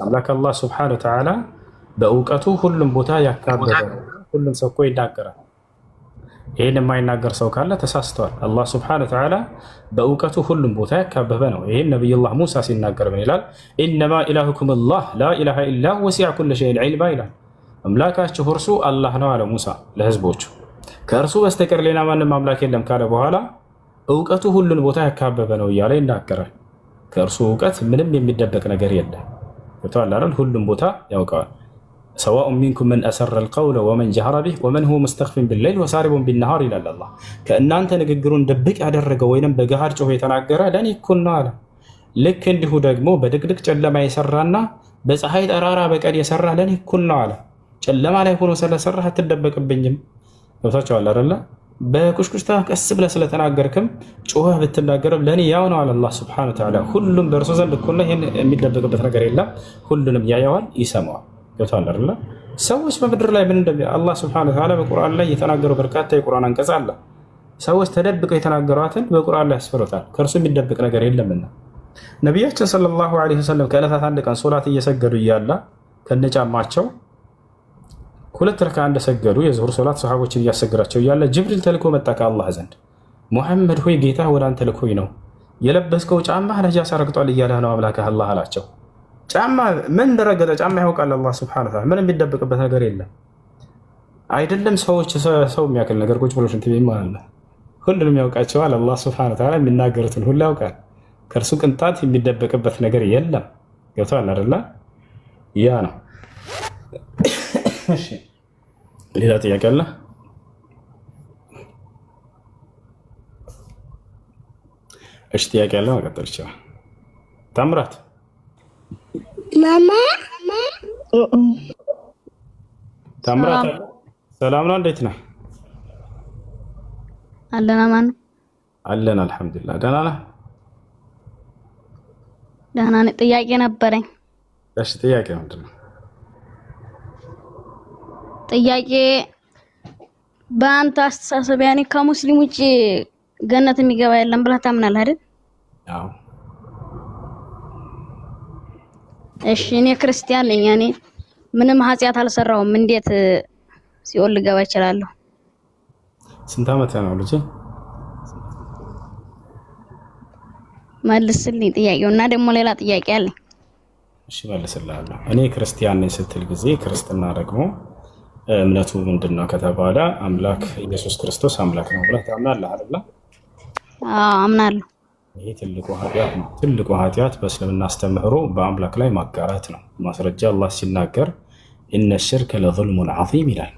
አምላክ አላህ ሱብሓነሁ ወተዓላ በእውቀቱ ሁሉም ቦታ ያካበበ ሁሉም ሰው እኮ ይናገራል። ይህን የማይናገር ሰው ካለ ተሳስተዋል። አላህ ሱብሓነሁ ወተዓላ በእውቀቱ ሁሉም ቦታ ያካበበ ነው። ይህን ነቢዩላህ ሙሳ ሲናገር ምን ይላል? ኢነማ ኢላሁኩም አላህ ላ ኢላሃ ኢላ ሁወ ወሲዐ ኩለ ሸይኢን ዒልማ ይላል። አምላካችሁ እርሱ አላህ ነው አለ ሙሳ ለህዝቦቹ። ከእርሱ በስተቀር ሌላ ማንም አምላክ የለም ካለ በኋላ እውቀቱ ሁሉን ቦታ ያካበበ ነው እያለ ይናገራል። ከእርሱ እውቀት ምንም የሚደበቅ ነገር የለም። ገብቶሃል አይደል? ሁሉም ቦታ ያውቀዋል። ሰዋኡን ሚንኩም መን አሰረ አልቀውለ ወመን ጀሀረ ቢህ ወመን ሁወ ሙስተኽፊን ቢለይል ወሳሪቡን ቢነሃር ይላል አላህ። ከእናንተ ንግግሩን ድብቅ ያደረገ ወይንም በገሃድ ጮሆ የተናገረ ለኔ እኩል ነው አለ። ልክ እንዲሁ ደግሞ በድቅድቅ ጨለማ የሰራና በፀሐይ ጠራራ በቀን የሰራ ለኔ እኩል ነው አለ። ጨለማ ላይ ሆኖ ስለሰራህ አትደበቅብኝም። ገብታችኋል አይደለ? በቁሽቁሽታ ቀስ ብለህ ስለተናገርክም ጮኸህ ብትናገርም ለኔ ያው ነው አለ አላህ ሱብሓነሁ ወተዓላ። ሁሉም በእርሱ ዘንድ እኩል ነው። ይሄን የሚደበቅበት ነገር የለም። ሁሉንም ያየዋል፣ ይሰማዋል። ገብታችኋል አይደለ? ሰዎች በምድር ላይ ምን አላህ ሱብሓነሁ ወተዓላ በቁርአን ላይ የተናገረው በርካታ የቁርአን አንቀጽ አለ። ሰዎች ተደብቀው የተናገሯትን በቁርአን ላይ ያስፈሩታል። ከእርሱ የሚደብቅ ነገር የለምና ነቢያችን ሰለላሁ ዐለይሂ ወሰለም ከዕለታት አንድ ቀን ሶላት እየሰገዱ እያለ ከነጫማቸው 2 ረካ እንደሰገዱ የዙሁር ሶላት ሰሃቦችን እያሰገዳቸው እያለ ጅብሪል ተልኮ መጣ ከአላህ ዘንድ። ሙሐመድ ሆይ ጌታ ወደ አንተ ልኮኝ ነው፣ የለበስከው ጫማ ነጃሳ ረግጧል እያለ ነው አምላክህ አላህ አላቸው። ጫማ ምን እንደረገጠ ጫማ ያውቃል አላህ ሱብሓነሁ ወተዓላ። ምንም የሚደብቅበት ነገር የለም። አይደለም ሰዎች ሰው የሚያክል ነገር ቁጭ ብሎ ሽንት ቤት ማለት ነው። ሁሉንም ያውቃቸዋል አላህ ሱብሓነሁ ወተዓላ። የሚናገሩትን ሁሉ ያውቃል። ከእርሱ ቅንጣት የሚደበቅበት ነገር የለም። ገብቶሃል አይደለ? ያ ነው። እሺ ሌላ ጥያቄ አለ? እሺ ጥያቄ አለ? መቀጠል ይችላል። ታምራት ማማ ታምራት ሰላም ነው? እንዴት ነህ? አለን አማን አለን አልሐምዱሊላህ። ደህና ነህ? ደህና ነኝ። ጥያቄ ነበረኝ። እሺ ጥያቄ ምንድን ነው? ጥያቄ በአንተ አስተሳሰብ ያኔ ከሙስሊም ውጭ ገነት የሚገባ የለም ብለህ ታምናለህ አይደል? አዎ። እሺ እኔ ክርስቲያን ነኝ። ያኔ ምንም ኃጢአት አልሰራሁም። እንዴት ሲኦል ልገባ እችላለሁ? ስንት ዓመት ነው ልጅ? መልስልኝ ጥያቄው እና ደግሞ ሌላ ጥያቄ አለኝ። እሺ መልስልሃለሁ። እኔ ክርስቲያን ነኝ ስትል ጊዜ ክርስትና ደግሞ እምነቱ ምንድነው ከተባለ አምላክ ኢየሱስ ክርስቶስ አምላክ ነው ብለህ ታምናለህ አይደል? አዎ አምናለሁ። ይሄ ትልቁ ኃጢአት ነው። ትልቁ ኃጢአት በእስልምና አስተምህሮ በአምላክ ላይ ማጋራት ነው። ማስረጃ አላህ ሲናገር ኢነ ሽርከ ለዙልሙን ዐዚም ይላል።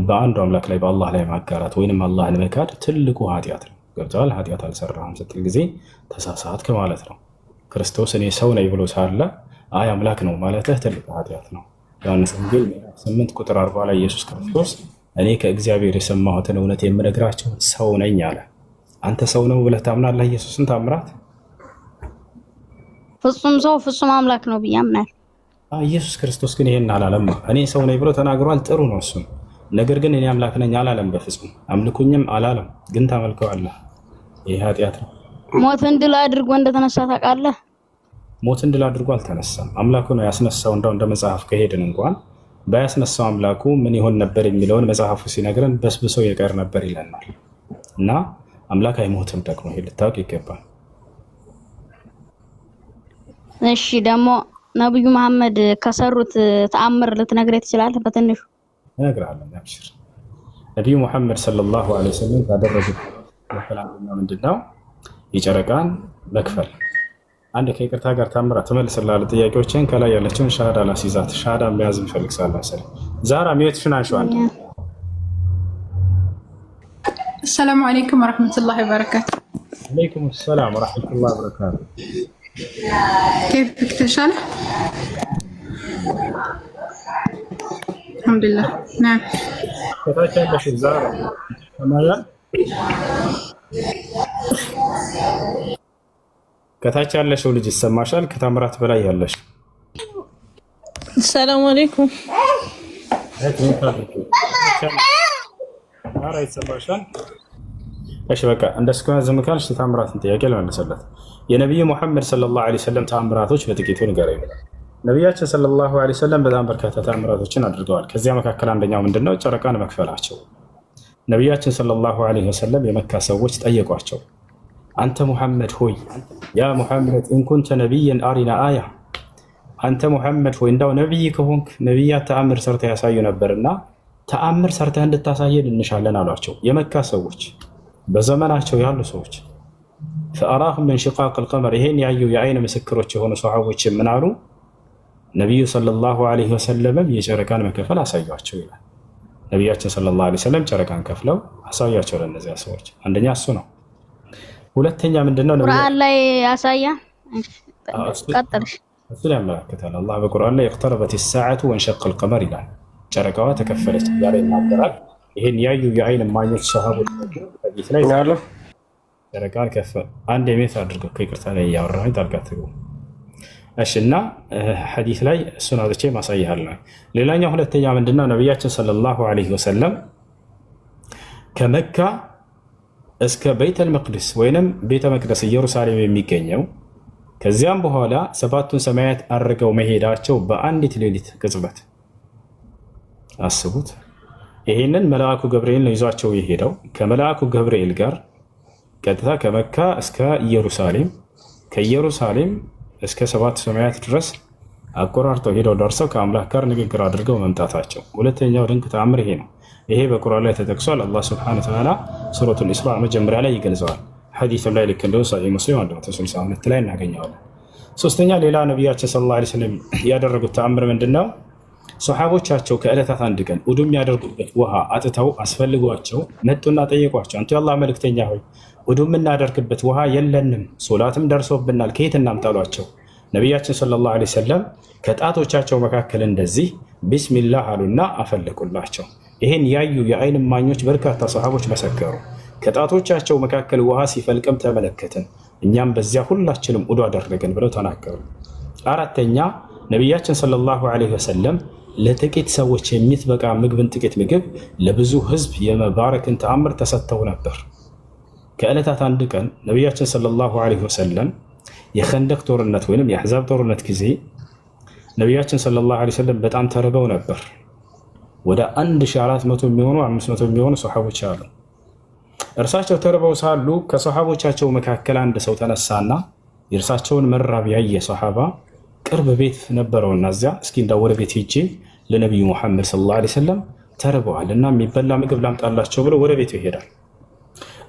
በአንዱ አምላክ ላይ በአላህ ላይ ማጋራት ወይንም አላህን መካድ ትልቁ ኃጢአት ነው። ገብቶሃል? ኃጢአት አልሰራህም ስትል ጊዜ ተሳሳትክ ማለት ነው። ክርስቶስ እኔ ሰው ነኝ ብሎ ሳለ አይ አምላክ ነው ማለትህ ትልቁ ኃጢአት ነው። ዮሐንስ ወንጌል 8 ቁጥር 40 ላይ ኢየሱስ ክርስቶስ እኔ ከእግዚአብሔር የሰማሁትን እውነት የምነግራቸው ሰው ነኝ አለ። አንተ ሰው ነው ብለህ ታምናለህ ኢየሱስን? ታምራት ፍጹም ሰው ፍጹም አምላክ ነው ብዬ አምናለሁ። ኢየሱስ ክርስቶስ ግን ይሄን አላለም። እኔ ሰው ነኝ ብሎ ተናግሯል። ጥሩ ነው እሱ። ነገር ግን እኔ አምላክ ነኝ አላለም። በፍጹም አምልኩኝም አላለም። ግን ታመልከዋለህ። ይሄ ኃጢአት ነው። ሞትን ድል አድርጎ እንደተነሳ ታውቃለህ? ሞትን ድል አድርጎ አልተነሳም። አምላኩ ነው ያስነሳው። እንደው እንደ መጽሐፍ ከሄድን እንኳን ባያስነሳው አምላኩ ምን ይሆን ነበር የሚለውን መጽሐፉ ሲነግረን በስብሶ የቀር ነበር ይለናል። እና አምላክ አይሞትም። ደግሞ ይሄ ልታውቅ ይገባል። እሺ ደግሞ ነብዩ መሐመድ ከሰሩት ተአምር ልትነግረኝ ትችላለህ? በትንሹ እነግርሃለሁ። አብሽር። ነብዩ መሐመድ ሰለላሁ ዐለይሂ ወሰለም ካደረጉት አንደኛው ምንድነው? የጨረቃን መክፈል። አንድ ከይቅርታ ጋር ታምራት ትመልስልሃለህ ጥያቄዎችን። ከላይ ያለችውን ሻሃዳ ላስይዛት። ሻሃዳ መያዝ የሚፈልግ ሳለ መሰለኝ። ዛራ ሚዩትሽን አንሺው አንተ። السلام عليكم ورحمة الله وبركاته. عليكم السلام ورحمة الله وبركاته. كيفك تشال؟ الحمد لله. نعم. كيف عندك زارة؟ تمام. ከታች ያለሽው ልጅ ይሰማሻል? ከታምራት በላይ ያለሽ። ሰላም አለይኩም። ኧረ ይሰማሻል? እሺ በቃ እንደሱ ከሆነ ዝም ካልሽ ታምራትን ጥያቄ ልመልስለት። የነቢዩ ሙሐመድ ሰለላሁ ዐለይሂ ወሰለም ተአምራቶች በጥቂቱ ንገረኝ። ነቢያችን ሰለላሁ ዐለይሂ ወሰለም በጣም በርካታ ተአምራቶችን አድርገዋል። ከዚያ መካከል አንደኛው ምንድነው? ጨረቃን መክፈላቸው። ነቢያችን ሰለላሁ ዐለይሂ ወሰለም የመካ ሰዎች ጠየቋቸው፣ አንተ ሙሐመድ ሆይ ያ ሙሐመድ ኢንኩንተ ነቢይን አሪና አያ፣ አንተ ሙሐመድ ሆይ እንዳው ነቢይ ከሆንክ ነቢያት ተአምር ሰርተህ ያሳዩ ነበርና ተአምር ሰርተህ እንድታሳየን እንሻለን አሏቸው። የመካ ሰዎች በዘመናቸው ያሉ ሰዎች فأراهم من شقاق القمر ይሄን ያዩ የአይን ምስክሮች የሆኑ ሰሃቦች ምን አሉ? ነብዩ ሰለላሁ ዐለይሂ ወሰለም የጨረቃን መከፈል አሳያቸው ይላል። ነብያችን ሰለላሁ ዐለይሂ ወሰለም ጨረቃን ከፍለው አሳያቸው ለነዚያ ሰዎች። አንደኛ እሱ ነው። ሁለተኛ ምንድነው? ቁርአን ላይ ያሳያ ቀጥልሽ እሱ ላይ ያመለክታል። አላህ በቁርአን ላይ اقتربت الساعة وانشق القمر ይላል። ጨረቃዋ ተከፈለች ያለ ይናገራል። ይሄን ያዩ የአይን ማኞች ሰሃቦች ሐዲስ ላይ ያለው ጨረቃን ከፈል አንድ የሜት አድርገው ከይቅርታ ላይ ያወራኝ ታርጋትሩ እሺና ሐዲስ ላይ እሱን አውጥቼ ማሳያለሁ። ሌላኛው ሁለተኛ ምንድነው? ነብያችን ሰለላሁ ዐለይሂ ወሰለም ከመካ እስከ ቤተል መቅደስ ወይንም ቤተ መቅደስ ኢየሩሳሌም የሚገኘው ከዚያም በኋላ ሰባቱን ሰማያት አድርገው መሄዳቸው በአንዲት ሌሊት ቅጽበት አስቡት። ይሄንን መልአኩ ገብርኤል ነው ይዟቸው የሄደው። ከመልአኩ ገብርኤል ጋር ቀጥታ ከመካ እስከ ኢየሩሳሌም ከኢየሩሳሌም እስከ ሰባት ሰማያት ድረስ አቆራርጠው ሄደው ደርሰው ከአምላክ ጋር ንግግር አድርገው መምጣታቸው ሁለተኛው ድንቅ ተአምር ይሄ ነው። ይሄ በቁርአን ላይ ተጠቅሷል። አላህ ሱብሓነሁ ወተዓላ ሱረቱል ኢስራ መጀመሪያ ላይ ይገልጸዋል። ሐዲሱ ላይ ልክ እንደው ሰሒህ ሙስሊም 162 ላይ እናገኘዋለን። ሶስተኛ ሌላ ነብያችን ሰለላሁ ዐለይሂ ወሰለም ያደረጉት ተአምር ምንድነው? ሱሐቦቻቸው ከዕለታት አንድ ቀን ውዱእ የሚያደርጉበት ውሃ አጥተው አስፈልጓቸው መጡና ጠየቋቸው። አንተ የአላህ መልእክተኛ ሆይ ውዱእ የምናደርግበት ውሃ የለንም፣ ሶላትም ደርሶብናል፣ ከየት እናምጣሏቸው? ነቢያችን ሰለላሁ ዐለይሂ ወሰለም ከጣቶቻቸው መካከል እንደዚህ ቢስሚላህ አሉና አፈለቁላቸው። ይህን ያዩ የአይን እማኞች በርካታ ሰሃቦች መሰከሩ። ከጣቶቻቸው መካከል ውሃ ሲፈልቅም ተመለከትን፣ እኛም በዚያ ሁላችንም ውዱእ አደረግን ብለው ተናገሩ። አራተኛ ነቢያችን ሰለላሁ ዐለይሂ ወሰለም ለጥቂት ሰዎች የሚትበቃ ምግብን ጥቂት ምግብ ለብዙ ህዝብ የመባረክን ተአምር ተሰጥተው ነበር። ከዕለታት አንድ ቀን ነቢያችን ሰለላሁ ዐለይሂ ወሰለም የኸንደቅ ጦርነት ወይም የአሕዛብ ጦርነት ጊዜ ነቢያችን ሰለላሁ ዐለይሂ ወሰለም በጣም ተርበው ነበር። ወደ 1400 የሚሆኑ 500 የሚሆኑ ሰሃቦች አሉ። እርሳቸው ተርበው ሳሉ ከሰሃቦቻቸው መካከል አንድ ሰው ተነሳና የእርሳቸውን መራብ ያየ ሰሃባ ቅርብ ቤት ነበረውና እዚያ እስኪ እንዳው ወደ ቤት ሄጄ ለነብዩ መሐመድ ሰለላሁ ዐለይሂ ወሰለም ተርበዋል እና የሚበላ ምግብ ላምጣላቸው ብሎ ወደ ቤቱ ይሄዳል።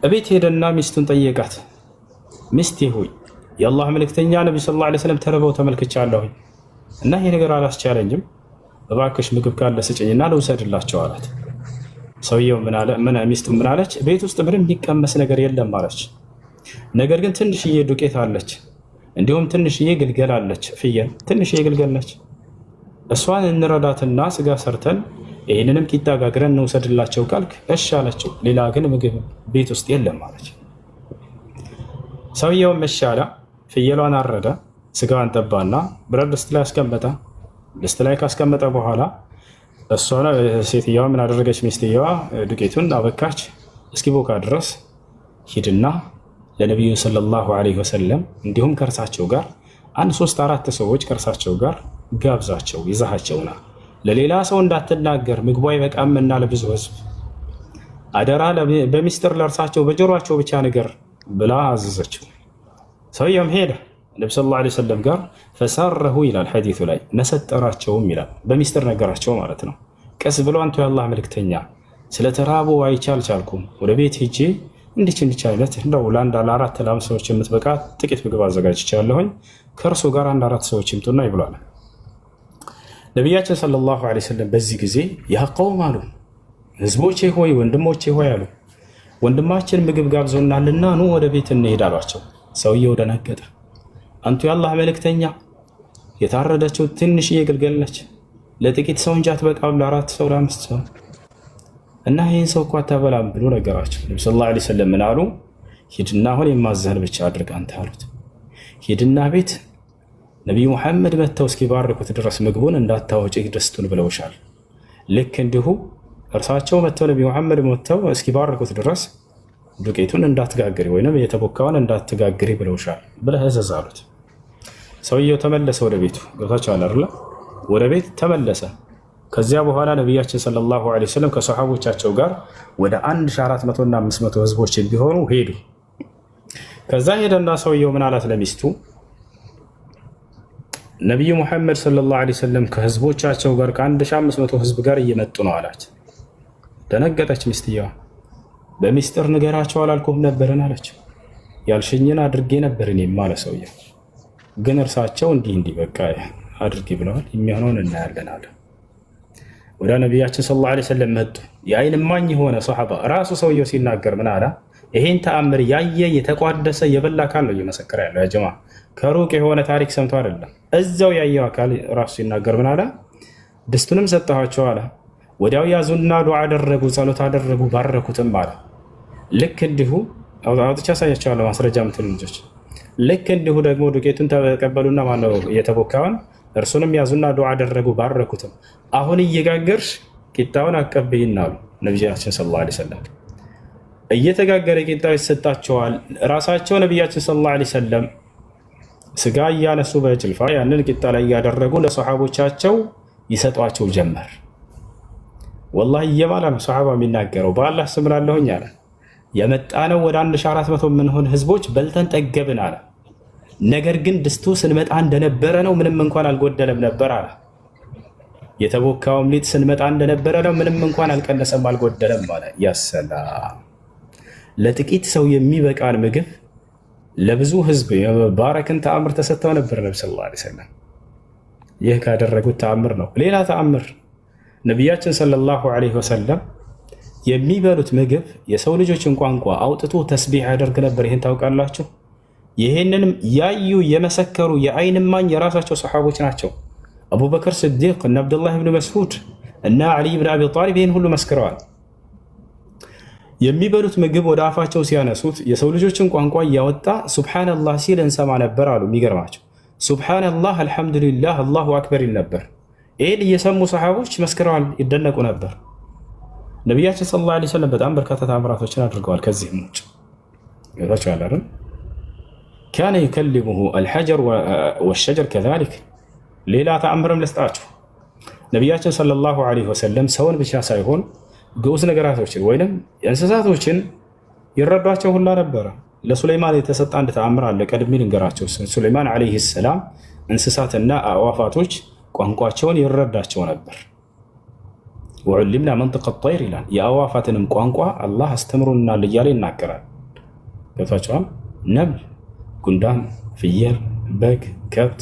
እቤት ሄደና ሚስቱን ጠየቃት። ሚስቴ ሆይ የአላህ መልእክተኛ ነብዩ ሰለላሁ ዐለይሂ ወሰለም ተርበው ተመልክቻለሁ እና ይሄ ነገር አላስቻለኝም፣ እባክሽ ምግብ ካለ ስጭኝና ልውሰድላቸው አላት። ሰውየው ምን አለ? ሚስቱ ምን አለች? ቤት ውስጥ ምንም የሚቀመስ ነገር የለም አለች። ነገር ግን ትንሽዬ ዱቄት አለች፣ እንዲሁም ትንሽዬ ግልገል አለች፣ ፍየል ትንሽዬ ግልገል ነች። እሷን እንረዳትና ስጋ ሰርተን ይህንንም ቂጣ ጋግረን እንውሰድላቸው ካልክ እሺ አለችው። ሌላ ግን ምግብ ቤት ውስጥ የለም አለች። ሰውየውም እሺ አለ። ፍየሏን አረደ፣ ስጋዋን ጠባና ብረት ድስት ላይ አስቀመጠ። ድስት ላይ ካስቀመጠ በኋላ እሷ ሴትየዋ ምን አደረገች? ሚስትየዋ ዱቄቱን አበካች እስኪቦካ ድረስ ሂድና ለነቢዩ ሰለላሁ ዐለይሂ ወሰለም እንዲሁም ከእርሳቸው ጋር 3-4 ሰዎች ከእርሳቸው ጋር ጋብዛቸው፣ ይዛሃቸውና ለሌላ ሰው እንዳትናገር ምግቡ አይበቃምና ለብዙ ህዝብ አደራ በሚስጥር ለእርሳቸው በጆሮአቸው ብቻ ነገር ብላ አዘዘችው። ሰውየውም ሄደ ነብዩ ሰለላሁ ዐለይሂ ወሰለም ጋር ፈሰረሁ ይላል ሐዲሱ ላይ ነሰጠራቸውም ይላል። በሚስጥር ነገራቸው ማለት ነው። ቀስ ብሎ አንተ የአላህ መልእክተኛ ስለተራቡ አይቻልኩም፣ ወደ ቤት ሄጄ እንዲች አይነት እንደው ለ4 ሰዎች የምትበቃ ጥቂት ምግብ አዘጋጅቻለሁኝ፣ ከእርሱ ጋር 4 ሰዎች ይምጡና ይብሏል። ነቢያችን ሰለላሁ ዐለይሂ ወሰለም በዚህ ጊዜ ያ ቀውም አሉ፣ ህዝቦቼ ሆይ ወንድሞቼ ሆይ አሉ፣ ወንድማችን ምግብ ጋብዞናልና ኑ ወደ ቤት እንሄድ አሏቸው። ሰውየው ደነገጠ። አንቱ የአላህ መልእክተኛ የታረደችው ትንሽዬ ግልገል ነች፣ ለጥቂት ሰው እንጂ አትበቃም፣ ለ4 ሰው ለ5 ሰው እና ይህን ሰው እኮ አታበላም ብሎ ነገራቸው። ነብዩ ሰለላሁ ዐለይሂ ወሰለም ምን አሉ? ሂድና አሁን የማዘህን ብቻ አድርግ አንተ አሉት። ሂድና ቤት ነቢዩ መሐመድ መጥተው እስኪባርኩት ድረስ ምግቡን እንዳታወጪ ድስቱን ብለውሻል። ልክ እንዲሁ እርሳቸው መጥተው ነቢዩ መሐመድ መጥተው እስኪባርኩት ድረስ ዱቄቱን እንዳትጋግሪ ወይንም የተቦካውን እንዳትጋግሪ ብለውሻል ብለህ እዘዝ አሉት። ሰውየው ተመለሰ ወደ ቤቱ። ገብታችኋል አይደል? ወደ ቤት ተመለሰ። ከዚያ በኋላ ነቢያችን ሰለላሁ ዐለይሂ ወሰለም ከሰሃቦቻቸው ጋር ወደ 1400 እና 500 ህዝቦች ቢሆኑ ሄዱ። ከዛ ሄደና ሰውየው ምን አላት ለሚስቱ? ነቢዩ ሙሐመድ ሰለላሁ ዐለይሂ ወሰለም ከህዝቦቻቸው ጋር ከ1500 ህዝብ ጋር እየመጡ ነው አላት። ደነገጠች ሚስትየዋ። በሚስጥር ንገራቸው አላልኩም ነበርን አለችው። ያልሽኝን አድርጌ ነበር እኔም አለ ሰውየው። ግን እርሳቸው እንዲህ በቃ አድርጌ ብለዋል፣ የሚሆነውን እናያለን አለ። ወደ ነቢያችን ሰለላሁ ዐለይሂ ወሰለም መጡ። የአይን እማኝ የሆነ ሶሐባ ራሱ ሰውየው ሲናገር ምን አለ? ይሄን ተአምር ያየ የተቋደሰ የበላ አካል ነው እየመሰከረ ያለው። ያ ጀማ ከሩቅ የሆነ ታሪክ ሰምቶ አይደለም፣ እዛው ያየው አካል ራሱ ሲናገር ምን አለ? ድስቱንም ሰጠኋቸው አለ። ወዲያው ያዙና ዱዓ አደረጉ፣ ጸሎት አደረጉ፣ ባረኩትም አለ። ልክ እንዲሁ አውጥቼ አሳያቸዋለሁ ማስረጃ ምትሉ ልጆች። ልክ እንዲሁ ደግሞ ዱቄቱን ተቀበሉና ማነው የተቦካውን እርሱንም ያዙና ዱዓ አደረጉ፣ ባረኩትም። አሁን እየጋገርሽ ቂጣውን አቀብይና አሉ ነቢያችን ሰለላሁ ዐለይሂ ወሰለም። እየተጋገረ ቂጣው ይሰጣቸዋል። ራሳቸው ነቢያችን ሰለላሁ ዐለይሂ ወሰለም ስጋ እያነሱ በጭልፋ ያንን ቂጣ ላይ እያደረጉ ለሰሓቦቻቸው ይሰጧቸው ጀመር። ወላሂ እየማለ ነው ሰሓባ የሚናገረው። በአላህ ስም እላለሁኝ አለ የመጣነው ወደ 1400 የምንሆን ህዝቦች በልተን ጠገብን አለ። ነገር ግን ድስቱ ስንመጣ እንደነበረ ነው፣ ምንም እንኳን አልጎደለም ነበር አለ። የተቦካውም ሊጥ ስንመጣ እንደነበረ ነው፣ ምንም እንኳን አልቀነሰም አልጎደለም አለ። ያሰላም ለጥቂት ሰው የሚበቃን ምግብ ለብዙ ህዝብ የመባረክን ተአምር ተሰጥተው ነበር ነቢ ሰለላሁ ዐለይሂ ወሰለም። ይህ ካደረጉት ተአምር ነው። ሌላ ተአምር ነቢያችን ሰለላሁ ዐለይሂ ወሰለም የሚበሉት ምግብ የሰው ልጆችን ቋንቋ አውጥቶ ተስቢሕ ያደርግ ነበር። ይህን ታውቃላችሁ? ይህንንም ያዩ የመሰከሩ የአይን እማኝ የራሳቸው ሰሓቦች ናቸው። አቡበክር ስዲቅ እና አብዱላህ ብን መስዑድ እና ዓሊ ብን አቢ ጣሊብ ይህን ሁሉ መስክረዋል። የሚበሉት ምግብ ወደ አፋቸው ሲያነሱት የሰው ልጆችን ቋንቋ እያወጣ ሱብሓነላህ ሲል እንሰማ ነበር አሉ። የሚገርማቸው ሱብሓነላህ፣ አልሐምዱሊላህ፣ አላሁ አክበር ይል ነበር። ይህን እየሰሙ ሰሓቦች መስክረዋል፣ ይደነቁ ነበር። ነቢያችን ሰለላሁ ዐለይሂ ወሰለም በጣም በርካታ ተአምራቶችን አድርገዋል። ከዚህም ውጭ ይዛቸዋል አይደል? ካነ ዩከሊሙሁ አልሐጀር ወሸጀር ከዛሊክ። ሌላ ተአምርም ልስጣችሁ። ነቢያችን ሰለላሁ ዐለይሂ ወሰለም ሰውን ብቻ ሳይሆን ግዑዝ ነገራቶችን ወይንም እንስሳቶችን ይረዷቸው ሁላ ነበረ። ለሱለይማን የተሰጠ አንድ ተአምር አለ፣ ቀድሜ ልንገራቸው። ሱለይማን ዐለይሂ ሰላም እንስሳትና አዕዋፋቶች ቋንቋቸውን ይረዳቸው ነበር። ወዑሊምና መንጥቀ ጠይር ይላል። የአዕዋፋትንም ቋንቋ አላህ አስተምሮናል እያለ ይናገራል። ገብቷቸዋል? ነብል፣ ጉንዳን፣ ፍየል፣ በግ፣ ከብት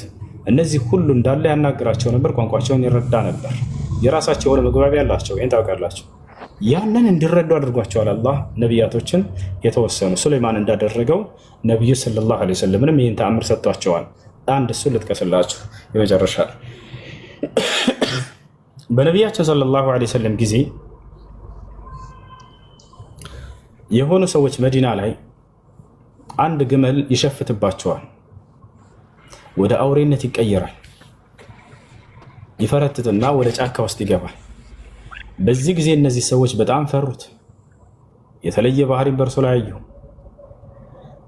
እነዚህ ሁሉ እንዳለ ያናግራቸው ነበር። ቋንቋቸውን ይረዳ ነበር። የራሳቸው የሆነ መግባቢያ አላቸው። ይህን ታውቃላችሁ። ያንን እንዲረዱ አድርጓቸዋል አላህ ነቢያቶችን የተወሰኑ ሱለይማን እንዳደረገው ነቢዩ ሰለላሁ ዐለይሂ ወሰለምንም ይህን ተአምር ሰጥቷቸዋል። አንድ እሱን ልጥቀስላችሁ የመጨረሻ በነቢያችን ሰለላሁ ዐለይሂ ወሰለም ጊዜ የሆኑ ሰዎች መዲና ላይ አንድ ግመል ይሸፍትባቸዋል፣ ወደ አውሬነት ይቀየራል፣ ይፈረጥጥና ወደ ጫካ ውስጥ ይገባል። በዚህ ጊዜ እነዚህ ሰዎች በጣም ፈሩት፣ የተለየ ባህሪን በእርሱ ላይ አዩ።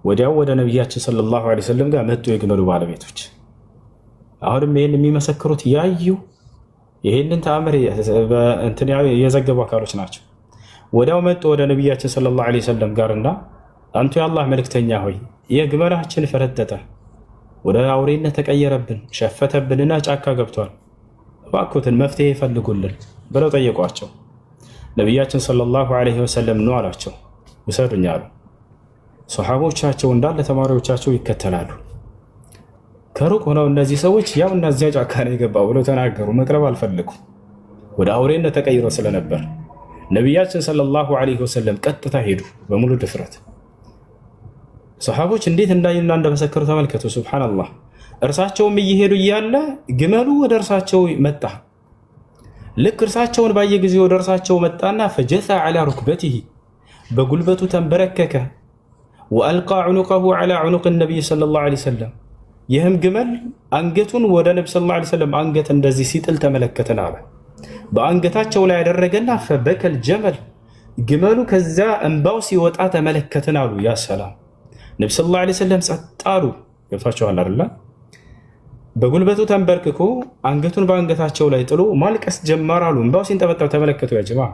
ወዲያው ወደ ነቢያችን ሰለላሁ ዐለይሂ ወሰለም ጋር መጡ የግመሉ ባለቤቶች። አሁንም ይህን የሚመሰክሩት ያዩ ይህንን ተአምር የዘገቡ አካሎች ናቸው። ወዲያው መጡ ወደ ነቢያችን ሰለላሁ ዐለይሂ ወሰለም ጋርና አንቱ የአላህ መልእክተኛ ሆይ የግመላችን ፈረጠጠ፣ ወደ አውሬነት ተቀየረብን፣ ሸፈተብንና ጫካ ገብቷል፣ እባክዎትን መፍትሄ ይፈልጉልን ብለው ጠየቋቸው። ነቢያችን ሰለላሁ ዐለይሂ ወሰለም ነው አላቸው፣ ውሰዱኝ አሉ። ሰሓቦቻቸው እንዳለ ተማሪዎቻቸው ይከተላሉ። ከሩቅ ሆነው እነዚህ ሰዎች ያው እነዚያ ጫካ ነው የገባው ብለው ተናገሩ። መቅረብ አልፈለጉም፣ ወደ አውሬነት ተቀይሮ ስለነበር። ነቢያችን ሰለላሁ ዐለይሂ ወሰለም ቀጥታ ሄዱ በሙሉ ድፍረት። ሰሓቦች እንዴት እንዳዩና እንደመሰከሩ ተመልከቱ። ሱብሓነላህ። እርሳቸውም እየሄዱ እያለ ግመሉ ወደ እርሳቸው መጣ። ልክ እርሳቸውን ባየ ጊዜ ወደ እርሳቸው መጣና ፈጀሳ ዐላ ሩክበቲሂ፣ በጉልበቱ ተንበረከከ። ወአልቃ ዑኑቀሁ ዐላ ዑኑቅ ነቢይ ሰለላሁ ዐለይሂ ወሰለም፣ ይህም ግመል አንገቱን ወደ ነቢ ሰለላሁ ዐለይሂ ወሰለም አንገት እንደዚህ ሲጥል ተመለከተን አለ። በአንገታቸው ላይ ያደረገና ፈበከል ጀመል፣ ግመሉ ከዛ እንባው ሲወጣ ተመለከተን አሉ። ያ ሰላም። ነቢ ሰለላሁ ዐለይሂ ወሰለም ጸጥ አሉ። ገብቷቸዋል አይደል? በጉልበቱ ተንበርክኮ አንገቱን በአንገታቸው ላይ ጥሎ ማልቀስ ጀመር አሉ። እንባው ሲንጠበጠብ ተመለከቱ። ያ ጀማዓ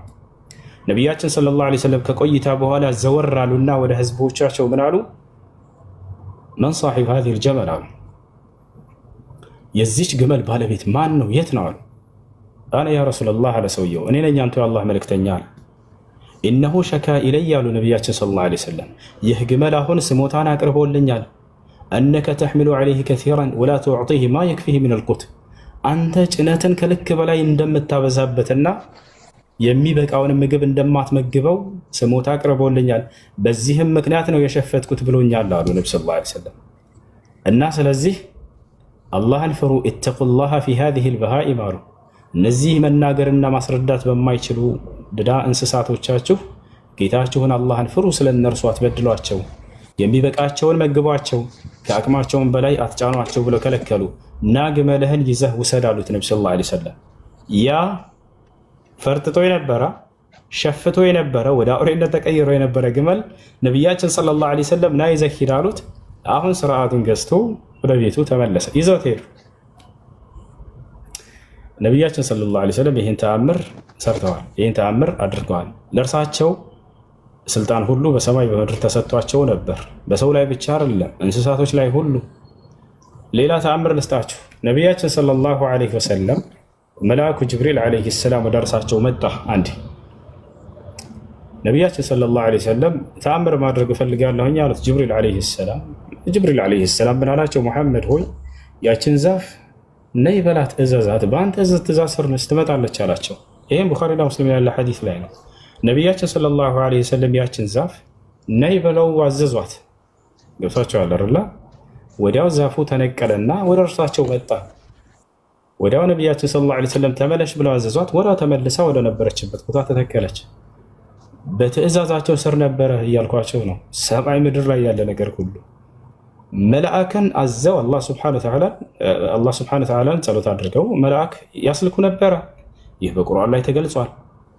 ነቢያችን ሰለላሁ ዐለይሂ ወሰለም ከቆይታ በኋላ ዘወር አሉና ወደ ህዝቦቻቸው ምን አሉ? መን ሳሒብ ሃዚሂል ጀመል አሉ። የዚች ግመል ባለቤት ማን ነው? የት ነው አሉ። አነ ያ ረሱለላህ አለ ሰውየው፣ እኔ ነኝ አንቱ የአላህ መልእክተኛ አለ። ኢነሁ ሸካ ኢለይ ያሉ ነቢያችን ሰለላሁ ዐለይሂ ወሰለም ይህ ግመል አሁን ስሞታን አቅርቦልኛል። እነከ ተሕሚሉ ዐለይሂ ከሲራን ወላ ቱዕጢህ ማ የክፊህ ሚነል ቁት አንተ ጭነትን ከልክ በላይ እንደምታበዛበትና የሚበቃውን ምግብ እንደማትመግበው ስሞታ አቅርቦልኛል። በዚህም ምክንያት ነው የሸፈትኩት ብሎኛል አሉ ነቢ ሰለላሁ ዐለይሂ ወሰለም። እና ስለዚህ አላህን ፍሩ፣ ኢተቁላህ ፊ ሃዚሂ ልበሃኢም አሉ። እነዚህ መናገርና ማስረዳት በማይችሉ ድዳ እንስሳቶቻችሁ ጌታችሁን አላህን ፍሩ፣ ስለ እነርሱ አትበድሏቸው፣ የሚበቃቸውን መግቧቸው፣ ከአቅማቸውን በላይ አትጫኗቸው ብለው ከለከሉ። እና ግመልህን ይዘህ ውሰድ አሉት ነቢ ሰለላሁ ዐለይሂ ወሰለም። ያ ፈርጥጦ የነበረ ሸፍቶ የነበረ ወደ አውሬነት ተቀይሮ የነበረ ግመል ነቢያችን ሰለላሁ ዐለይሂ ወሰለም ና ይዘህ ሂድ አሉት። አሁን ስርዓቱን ገዝቶ ወደ ቤቱ ተመለሰ። ይዘውት ሄዱ። ነቢያችን ሰለላሁ ዐለይሂ ወሰለም ይህን ተአምር ሰርተዋል፣ ይህን ተአምር አድርገዋል። ለእርሳቸው ስልጣን ሁሉ በሰማይ በምድር ተሰጥቷቸው ነበር። በሰው ላይ ብቻ አይደለም፣ እንስሳቶች ላይ ሁሉ። ሌላ ተአምር ልስጣችሁ። ነቢያችን ሰለላሁ ዐለይሂ ወሰለም መልአኩ ጅብሪል ዐለይሂ ሰላም ወደ እርሳቸው መጣ። አንዴ ነቢያችን ሰለላሁ ዐለይሂ ወሰለም ተአምር ማድረግ እፈልጋለሁኝ አሉት ጅብሪል ዐለይሂ ሰላም። ጅብሪል ዐለይሂ ሰላም ምን አላቸው? ሙሐመድ ሆይ ያችን ዛፍ ነይ በላት፣ እዘዛት፣ በአንተ ትእዛዝ ስር ነች ትመጣለች አላቸው። ይህም ቡኻሪና ሙስሊም ያለ ሐዲስ ላይ ነው። ነቢያችን ሰለላሁ ዐለይሂ ወሰለም ያችን ዛፍ ነይ ብለው አዘዟት። ገብቷቸዋል አይደል? ወዲያው ዛፉ ተነቀለና ወደ እርሳቸው መጣ። ወዲያው ነቢያችን ሰለላሁ ዐለይሂ ወሰለም ተመለሽ ብለው አዘዟት። ወዲያው ተመልሳ ወደ ነበረችበት ቦታ ተተከለች። በትእዛዛቸው ስር ነበረ እያልኳቸው ነው። ሰማይ ምድር ላይ ያለ ነገር ሁሉ መልአክን አዘው አላህ ሱብሓነሁ ወተዓላን ጸሎት አድርገው መልአክ ያስልኩ ነበረ። ይህ በቁርአን ላይ ተገልጿል።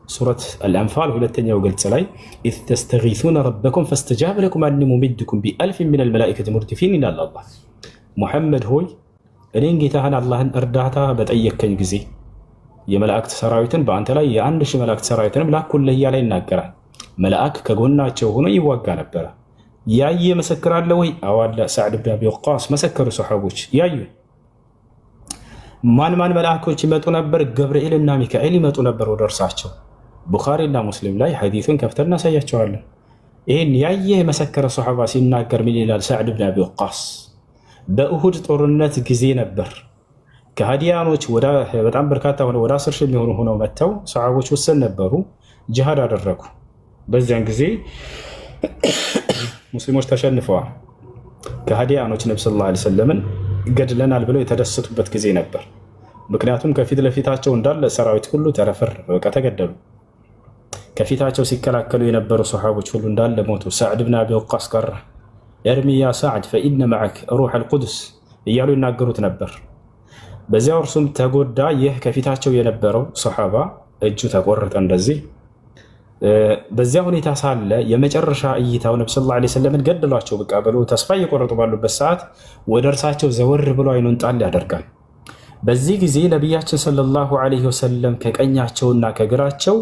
ሱረት አልአንፋል ሁለተኛው ገልጽ ላይ ኢዝ ተስተጊሱነ ረበኩም ፈስተጃበ ለኩም አኒ ሙሚድኩም ቢአልፊን ሚነል መላኢከቲ ሙርዲፊን ይላል አላህ። ሙሐመድ ሆይ እኔን ጌታህን አላህን እርዳታ በጠየከኝ ጊዜ የመላእክት ሰራዊትን በአንተ ላይ የ1000 መላእክት ሰራዊትንም ላኩልህ እያለ ይናገራል። መልአክ ከጎናቸው ሆኖ ይዋጋ ነበረ። ያየ መሰክራለ ወይ? አዋላ ሰዕድ ብን አቢ ወቃስ መሰከሩ። ሰሓቦች ያዩ። ማን መልአኮች ይመጡ ነበር? ገብርኤልና ሚካኤል ይመጡ ነበር ወደ እርሳቸው። ቡኻሪና ሙስሊም ላይ ሐዲሱን ከፍተን እናሳያቸዋለን። ይህን ያየ የመሰከረ ሰሓባ ሲናገር ምን ይላል? ሰዕድ ብን አቢ ወቃስ በእሁድ ጦርነት ጊዜ ነበር ከሃዲያኖች በጣም በርካታ ሆነው ወደ 10 ሺህ የሚሆኑ ሆነው መጥተው ሰሓቦች ውስን ነበሩ፣ ጅሃድ አደረጉ። በዚያን ጊዜ ሙስሊሞች ተሸንፈዋል። ከሃዲያኖች ነቢ ሰለላሁ ዐለይሂ ወሰለምን ገድለናል ብለው የተደሰቱበት ጊዜ ነበር። ምክንያቱም ከፊት ለፊታቸው እንዳለ ሰራዊት ሁሉ በቃ ተገደሉ። ከፊታቸው ሲከላከሉ የነበሩ ሰሓቦች ሁሉ እንዳለ ሞቱ። ሰዕድ ብን አቢ ወቃስ ቀረ። እርሚ ያ ሰዕድ ፈኢነ መዐክ ሩሕ አልቁዱስ እያሉ ይናገሩት ነበር። በዚያው እርሱም ተጎዳ። ይህ ከፊታቸው የነበረው ሰሓባ እጁ ተቆረጠ። እንደዚህ በዚያ ሁኔታ ሳለ የመጨረሻ እይታው ነቢ ሰለላሁ ዐለይሂ ወሰለምን ገደሏቸው በቃ ብሎ ተስፋ እየቆረጡ ባሉበት ሰዓት ወደ እርሳቸው ዘወር ብሎ አይኑን ጣል ያደርጋል። በዚህ ጊዜ ነቢያችን ሰለላሁ ዐለይሂ ወሰለም ከቀኛቸውና ከግራቸው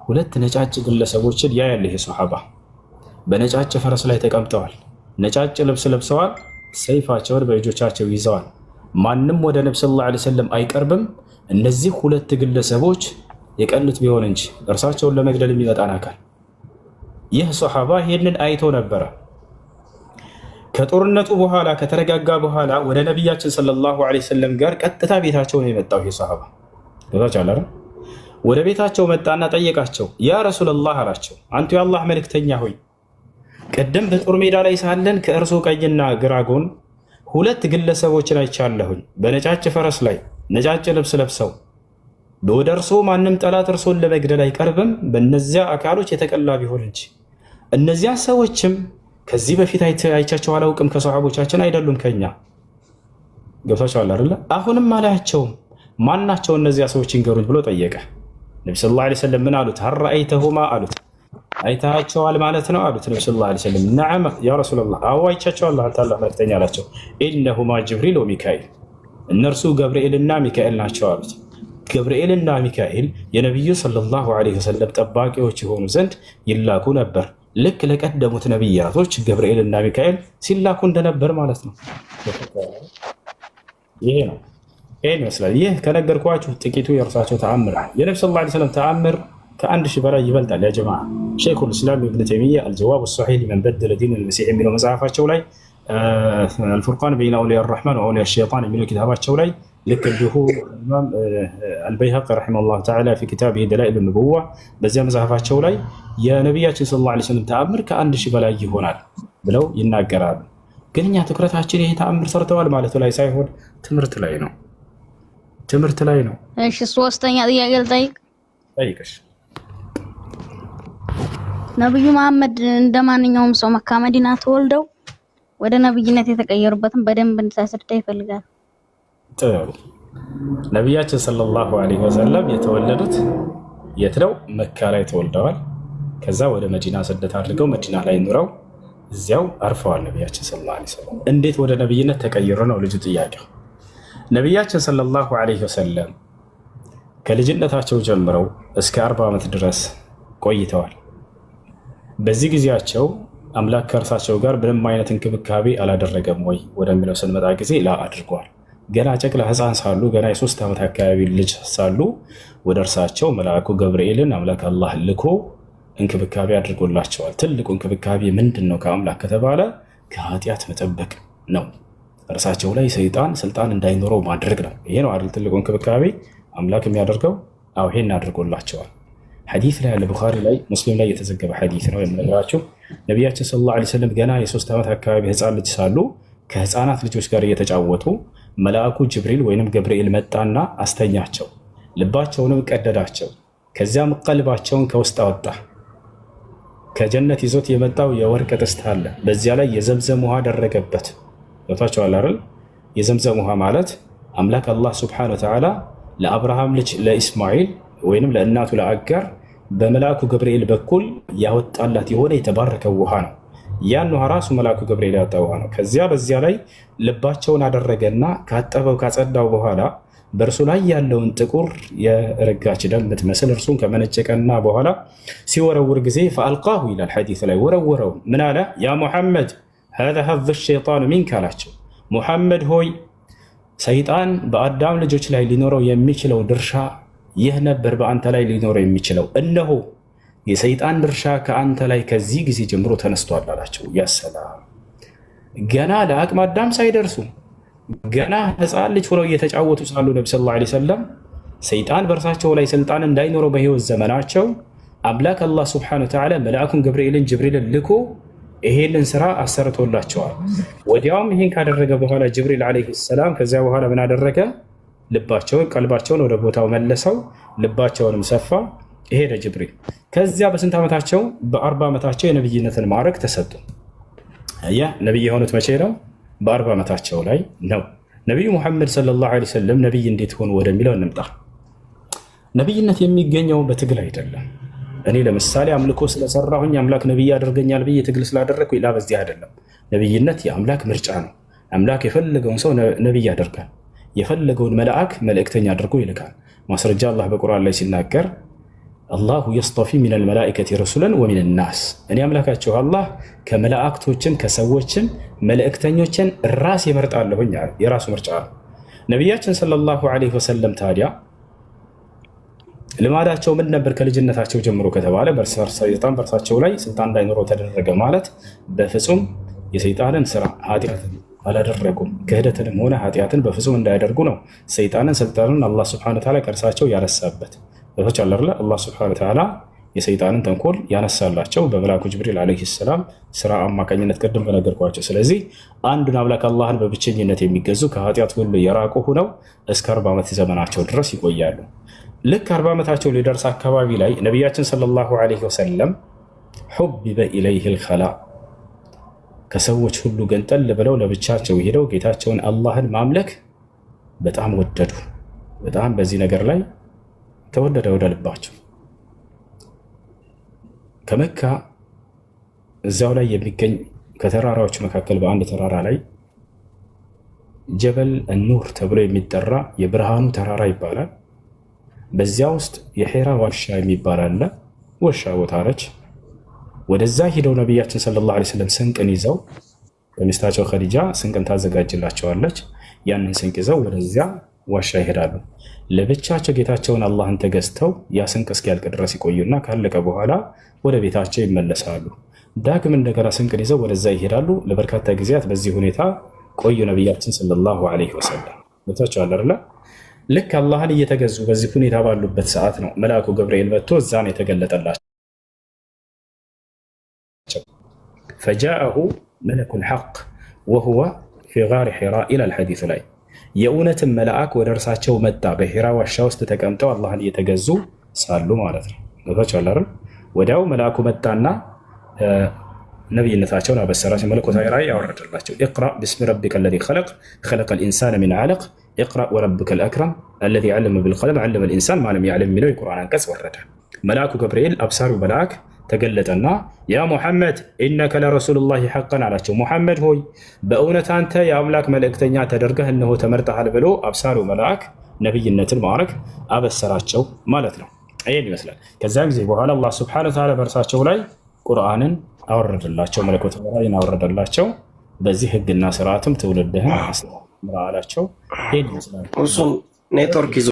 2 ነጫጭ ግለሰቦችን ያያል። ይሄ ሰሓባ በነጫጭ ፈረስ ላይ ተቀምጠዋል። ነጫጭ ልብስ ለብሰዋል። ሰይፋቸውን በእጆቻቸው ይዘዋል። ማንም ወደ ነቢ ሰለላሁ ዐለይሂ ወሰለም አይቀርብም። እነዚህ 2 ግለሰቦች የቀኑት ቢሆን እንጂ እርሳቸውን ለመግደል የሚመጣን አካል። ይህ ሰሓባ ይህንን አይቶ ነበረ። ከጦርነቱ በኋላ ከተረጋጋ በኋላ ወደ ነቢያችን ሰለላሁ ዐለይሂ ወሰለም ጋር ቀጥታ ቤታቸው ነው የመጣው። ይህ ሰሓባ ወደ ቤታቸው መጣና ጠየቃቸው። ያ ረሱለላህ አላቸው፣ አንቱ የአላህ መልእክተኛ ሆይ ቀደም በጦር ሜዳ ላይ ሳለን ከእርሶ ቀኝና ግራ ጎን 2 ግለሰቦችን አይቻለሁኝ በነጫጭ ፈረስ ላይ ነጫጭ ልብስ ለብሰው። ወደ እርሶ ማንም ጠላት እርሶን ለመግደል አይቀርብም በእነዚያ አካሎች የተቀላ ቢሆን እንጂ። እነዚያ ሰዎችም ከዚህ በፊት አይቻቸው አላውቅም፣ ከሰሓቦቻችን አይደሉም ከኛ። ገብታችኋል አይደለ? አሁንም አላያቸውም። ማናቸው እነዚያ ሰዎች ይንገሩኝ ብሎ ጠየቀ። ነቢ ሰለላሁ ዐለይሂ ወሰለም ምን አሉት? ሀል ረአይተሁማ አሉት። አይታቸዋል ማለት ነው አሉት ነቢ ሰለላሁ ዐለይሂ ወሰለም። ነዓም ያ ረሱለላህ፣ አዎ አይቻቸዋል ታላቅ መልእክተኛ አላቸው። ኢነሁማ ጅብሪል ወሚካኤል፣ እነርሱ ገብርኤልና ሚካኤል ናቸው አሉት። ገብርኤልና ሚካኤል የነቢዩ ሰለላሁ ዐለይሂ ወሰለም ጠባቂዎች የሆኑ ዘንድ ይላኩ ነበር። ልክ ለቀደሙት ነቢያቶች ገብርኤልና ሚካኤል ሲላኩ እንደነበር ማለት ነው። ይሄ ነው። ይሄን ይመስላል። ይህ ከነገርኳችሁ ጥቂቱ የእርሳቸው ተአምር። የነቢ ሰለላሁ ዐለይሂ ወሰለም ተአምር ከአንድ ሺህ በላይ ይበልጣል። ያ ጀማዓ ሸይኹል ኢስላም ኢብኑ ተይሚያ አልጀዋብ ሰሒህ ሊመን በደለ ዲን አልመሲሕ የሚለው መጽሐፋቸው ላይ አልፉርቃን በይነ አውሊያ አርረሕማን ወአውሊያ ሸይጣን የሚለው ኪታባቸው ላይ ልክ እንዲሁ ኢማም አልበይሀቂ ረሒመሁላህ ተዓላ ፊ ኪታቢሂ ደላኢሉ ኑቡዋ በዚያ መጽሐፋቸው ላይ የነቢያችን ሰለላሁ ዐለይሂ ወሰለም ተአምር ከአንድ ሺህ በላይ ይሆናል ብለው ይናገራሉ። ግን እኛ ትኩረታችን ይሄ ተአምር ሰርተዋል ማለቱ ላይ ሳይሆን ትምህርት ላይ ነው። ትምህርት ላይ ነው። እሺ ሶስተኛ ጥያቄ ልጠይቅ። ጠይቅሽ። ነብዩ መሐመድ እንደማንኛውም ሰው መካ መዲና ተወልደው ወደ ነብይነት የተቀየሩበትን በደንብ እንድታስረዳ ይፈልጋል። ጥሩ። ነቢያችን ሰለላሁ ዐለይሂ ወሰለም የተወለዱት የት ነው? መካ ላይ ተወልደዋል። ከዛ ወደ መዲና ስደት አድርገው መዲና ላይ ኑረው እዚያው አርፈዋል። ነቢያችን ሰለላሁ ዐለይሂ ወሰለም እንዴት ወደ ነብይነት ተቀየሩ ነው ልጁ ጥያቄው። ነቢያችን ሰለላሁ ዐለይሂ ወሰለም ከልጅነታቸው ጀምረው እስከ 40 ዓመት ድረስ ቆይተዋል። በዚህ ጊዜያቸው አምላክ ከእርሳቸው ጋር ምንም አይነት እንክብካቤ አላደረገም ወይ ወደሚለው ስንመጣ ጊዜ ላ አድርጓል። ገና ጨቅላ ሕፃን ሳሉ ገና የ3 ዓመት አካባቢ ልጅ ሳሉ ወደ እርሳቸው መልአኩ ገብርኤልን አምላክ አላህ ልኮ እንክብካቤ አድርጎላቸዋል። ትልቁ እንክብካቤ ምንድን ነው ከአምላክ ከተባለ ከኃጢአት መጠበቅ ነው። እርሳቸው ላይ ሰይጣን ስልጣን እንዳይኖረው ማድረግ ነው። ይሄ ነው አይደል ትልቁ እንክብካቤ አምላክ የሚያደርገው። አዎ ይሄን አድርጎላቸዋል። ሐዲስ ላይ አለ፣ ቡኻሪ ላይ ሙስሊም ላይ የተዘገበ ሐዲስ ነው የምነግራችሁ። ነቢያችን ሰለላሁ ዐለይሂ ወሰለም ገና የ3 ዓመት አካባቢ ሕፃን ልጅ ሳሉ ከሕፃናት ልጆች ጋር እየተጫወቱ መልአኩ ጅብሪል ወይንም ገብርኤል መጣና አስተኛቸው፣ ልባቸውንም ቀደዳቸው። ከዚያም ቀልባቸውን ከውስጥ አወጣ። ከጀነት ይዞት የመጣው የወርቅ ጥስት አለ፣ በዚያ ላይ የዘምዘም ውሃ አደረገበት። ገብታችኋል አይደል? የዘምዘም ውሃ ማለት አምላክ አላህ ሱብሓነሁ ወተዓላ ለአብርሃም ልጅ ለኢስማኤል ወይንም ለእናቱ ለአጋር በመልአኩ ገብርኤል በኩል ያወጣላት የሆነ የተባረከ ውሃ ነው። ያን ውሃ ራሱ መልአኩ ገብርኤል ያወጣ ውሃ ነው። ከዚያ በዚያ ላይ ልባቸውን አደረገና ካጠበው ካጸዳው በኋላ በእርሱ ላይ ያለውን ጥቁር የረጋች ደም የምትመስል እርሱን ከመነጨቀና በኋላ ሲወረውር ጊዜ ፈአልቃሁ ይላል ሐዲስ ላይ ወረወረው። ምን አለ? ያ ሙሐመድ ሀዛ ሀዝ ሸይጣኑ ሚንክ አላቸው። ሙሐመድ ሆይ ሰይጣን በአዳም ልጆች ላይ ሊኖረው የሚችለው ድርሻ ይህ ነበር፣ በአንተ ላይ ሊኖረው የሚችለው እነሆ የሰይጣን ድርሻ ከአንተ ላይ ከዚህ ጊዜ ጀምሮ ተነስቷል አላቸው። ያሰላም ገና ለአቅመ አዳም ሳይደርሱ ገና ሕፃን ልጅ ሆነው እየተጫወቱ ሳሉ ነቢ ሰለላሁ ዐለይሂ ወሰለም ሰይጣን በእርሳቸው ላይ ስልጣን እንዳይኖረው በህይወት ዘመናቸው አምላክ አላህ ሱብሓነሁ ወተዓላ መልአኩን ገብርኤልን ጅብሪልን ልኮ ይሄንን ስራ አሰርቶላቸዋል። ወዲያውም ይሄን ካደረገ በኋላ ጅብሪል ዐለይሂ ሰላም ከዚያ በኋላ ምን አደረገ? ልባቸውን ቀልባቸውን ወደ ቦታው መለሰው፣ ልባቸውንም ሰፋ። ሄደ ጅብሪል። ከዚያ በስንት ዓመታቸው? በ40 ዓመታቸው የነብይነትን ማዕረግ ተሰጡ። ያ ነብይ የሆኑት መቼ ነው? በ40 ዓመታቸው ላይ ነው። ነቢዩ ሙሐመድ ሰለላሁ ዐለይሂ ወሰለም ነብይ እንዴት ሆኑ ወደሚለው እንምጣ። ነብይነት የሚገኘው በትግል አይደለም። እኔ ለምሳሌ አምልኮ ስለሰራሁኝ አምላክ ነብይ ያደርገኛል ብዬ ትግል ስላደረግኩ ላ በዚህ አይደለም። ነብይነት የአምላክ ምርጫ ነው። አምላክ የፈለገውን ሰው ነብይ ያደርጋል። የፈለገውን መልአክ መልእክተኛ አድርጎ ይልካል። ማስረጃ አላህ በቁርአን ላይ ሲናገር አላሁ የስጠፊ ሚነል መላኢከቲ ረሱለን ወሚነን ናስ፣ እኔ አምላካቸው አላህ ከመላእክቶችም ከሰዎችም መልእክተኞችን ራስ ይመርጣለሁኝ። የራሱ ምርጫ ነው። ነቢያችን ሰለላሁ ዐለይሂ ወሰለም ታዲያ ልማዳቸው ምን ነበር? ከልጅነታቸው ጀምሮ ከተባለ ሰይጣን በእርሳቸው ላይ ስልጣን እንዳይኖረው ተደረገ ማለት በፍጹም የሰይጣንን ስራ ኃጢአትን አላደረጉም። ክህደትንም ሆነ ኃጢአትን በፍጹም እንዳያደርጉ ነው ሰይጣንን ስልጣንን አላህ ሱብሓነሁ ወተዓላ ከእርሳቸው ያነሳበት። በቶች አለርለ አላህ ሱብሓነሁ ወተዓላ የሰይጣንን ተንኮል ያነሳላቸው በመልአኩ ጅብሪል ዐለይሂ ሰላም ስራ አማካኝነት ቅድም በነገርኳቸው። ስለዚህ አንዱን አምላክ አላህን በብቸኝነት የሚገዙ ከኃጢአት ሁሉ የራቁ ሆነው እስከ 40 ዓመት ዘመናቸው ድረስ ይቆያሉ። ልክ 40 ዓመታቸው ሊደርስ አካባቢ ላይ ነቢያችን ሰለላሁ ዐለይሂ ወሰለም ሑቢበ ኢለይሂል ኸላ ከሰዎች ሁሉ ገንጠል ብለው ለብቻቸው ሄደው ጌታቸውን አላህን ማምለክ በጣም ወደዱ። በጣም በዚህ ነገር ላይ ተወደደ ወደ ልባቸው። ከመካ እዚያው ላይ የሚገኝ ከተራራዎች መካከል በአንድ ተራራ ላይ ጀበል ኑር ተብሎ የሚጠራ የብርሃኑ ተራራ ይባላል። በዚያ ውስጥ የሒራ ዋሻ የሚባል አለ። ዋሻ ቦታ ነች። ወደዛ ሂደው ነቢያችን ሰለላሁ ዐለይሂ ወሰለም ስንቅን ይዘው በሚስታቸው ኸዲጃ ስንቅን ታዘጋጅላቸዋለች። ያንን ስንቅ ይዘው ወደዚያ ዋሻ ይሄዳሉ። ለብቻቸው ጌታቸውን አላህን ተገዝተው ያ ስንቅ እስኪያልቅ ድረስ ይቆዩና ካለቀ በኋላ ወደ ቤታቸው ይመለሳሉ። ዳግም እንደገና ስንቅን ይዘው ወደዛ ይሄዳሉ። ለበርካታ ጊዜያት በዚህ ሁኔታ ቆዩ ነቢያችን ሰለላሁ ዐለይሂ ወሰለም። ቦታቸው አለ። ልክ አላህን እየተገዙ በዚህ ሁኔታ ባሉበት ሰዓት ነው መልአኩ ገብርኤል መጥቶ እዛ ነው የተገለጠላቸው። ፈጃአሁ መለኩል ሐቅ ወሁወ ፊ ጋሪ ሒራ ኢላል ሐዲስ ላይ የእውነትን መልአክ ወደ እርሳቸው መጣ። በሒራ ዋሻ ውስጥ ተቀምጠው አላህን እየተገዙ ሳሉ ማለት ነው። ቦታቸው አለ። ወዲያው መልአኩ መጣና ነቢይነታቸውን አበሰራቸው። መለኮታዊ ራእይ ያወረደላቸው። ኢቅራ ቢስሚ ረቢከ አለዚ ኸለቅ ኸለቀል ኢንሳነ ሚን ዐለቅ ኢቅራ ወረቡከል አክረም አለዚ ዐለመ ቢልቀለም ዐለመል ኢንሳን ማ ለም ያዕለም የሚለው የቁርአን አንቀጽ ወረደ። መልአኩ ገብርኤል አብሳሪው መልአክ ተገለጠና ያ ሙሐመድ ኢነከ ለረሱሉላሂ ሐቀን አላቸው። ሙሐመድ ሆይ በእውነት አንተ የአምላክ መልእክተኛ ተደርገህ እነሆ ተመርጠሃል ብሎ አብሳሪው መልአክ ነቢይነትን ማዕረግ አበሰራቸው ማለት ነው። ይህን ይመስላል። ከዚያ ጊዜ በኋላ አላህ ሱብሓነሁ ወተዓላ በእርሳቸው ላይ ቁርአንን አወረደላቸው፣ መለኮታዊ ራእይን አወረደላቸው። በዚህ ህግና ስርዓትም ትውልድህን አስተምር አላቸው። ይህን ይመስላል። እሱን ኔትወርክ ይዞ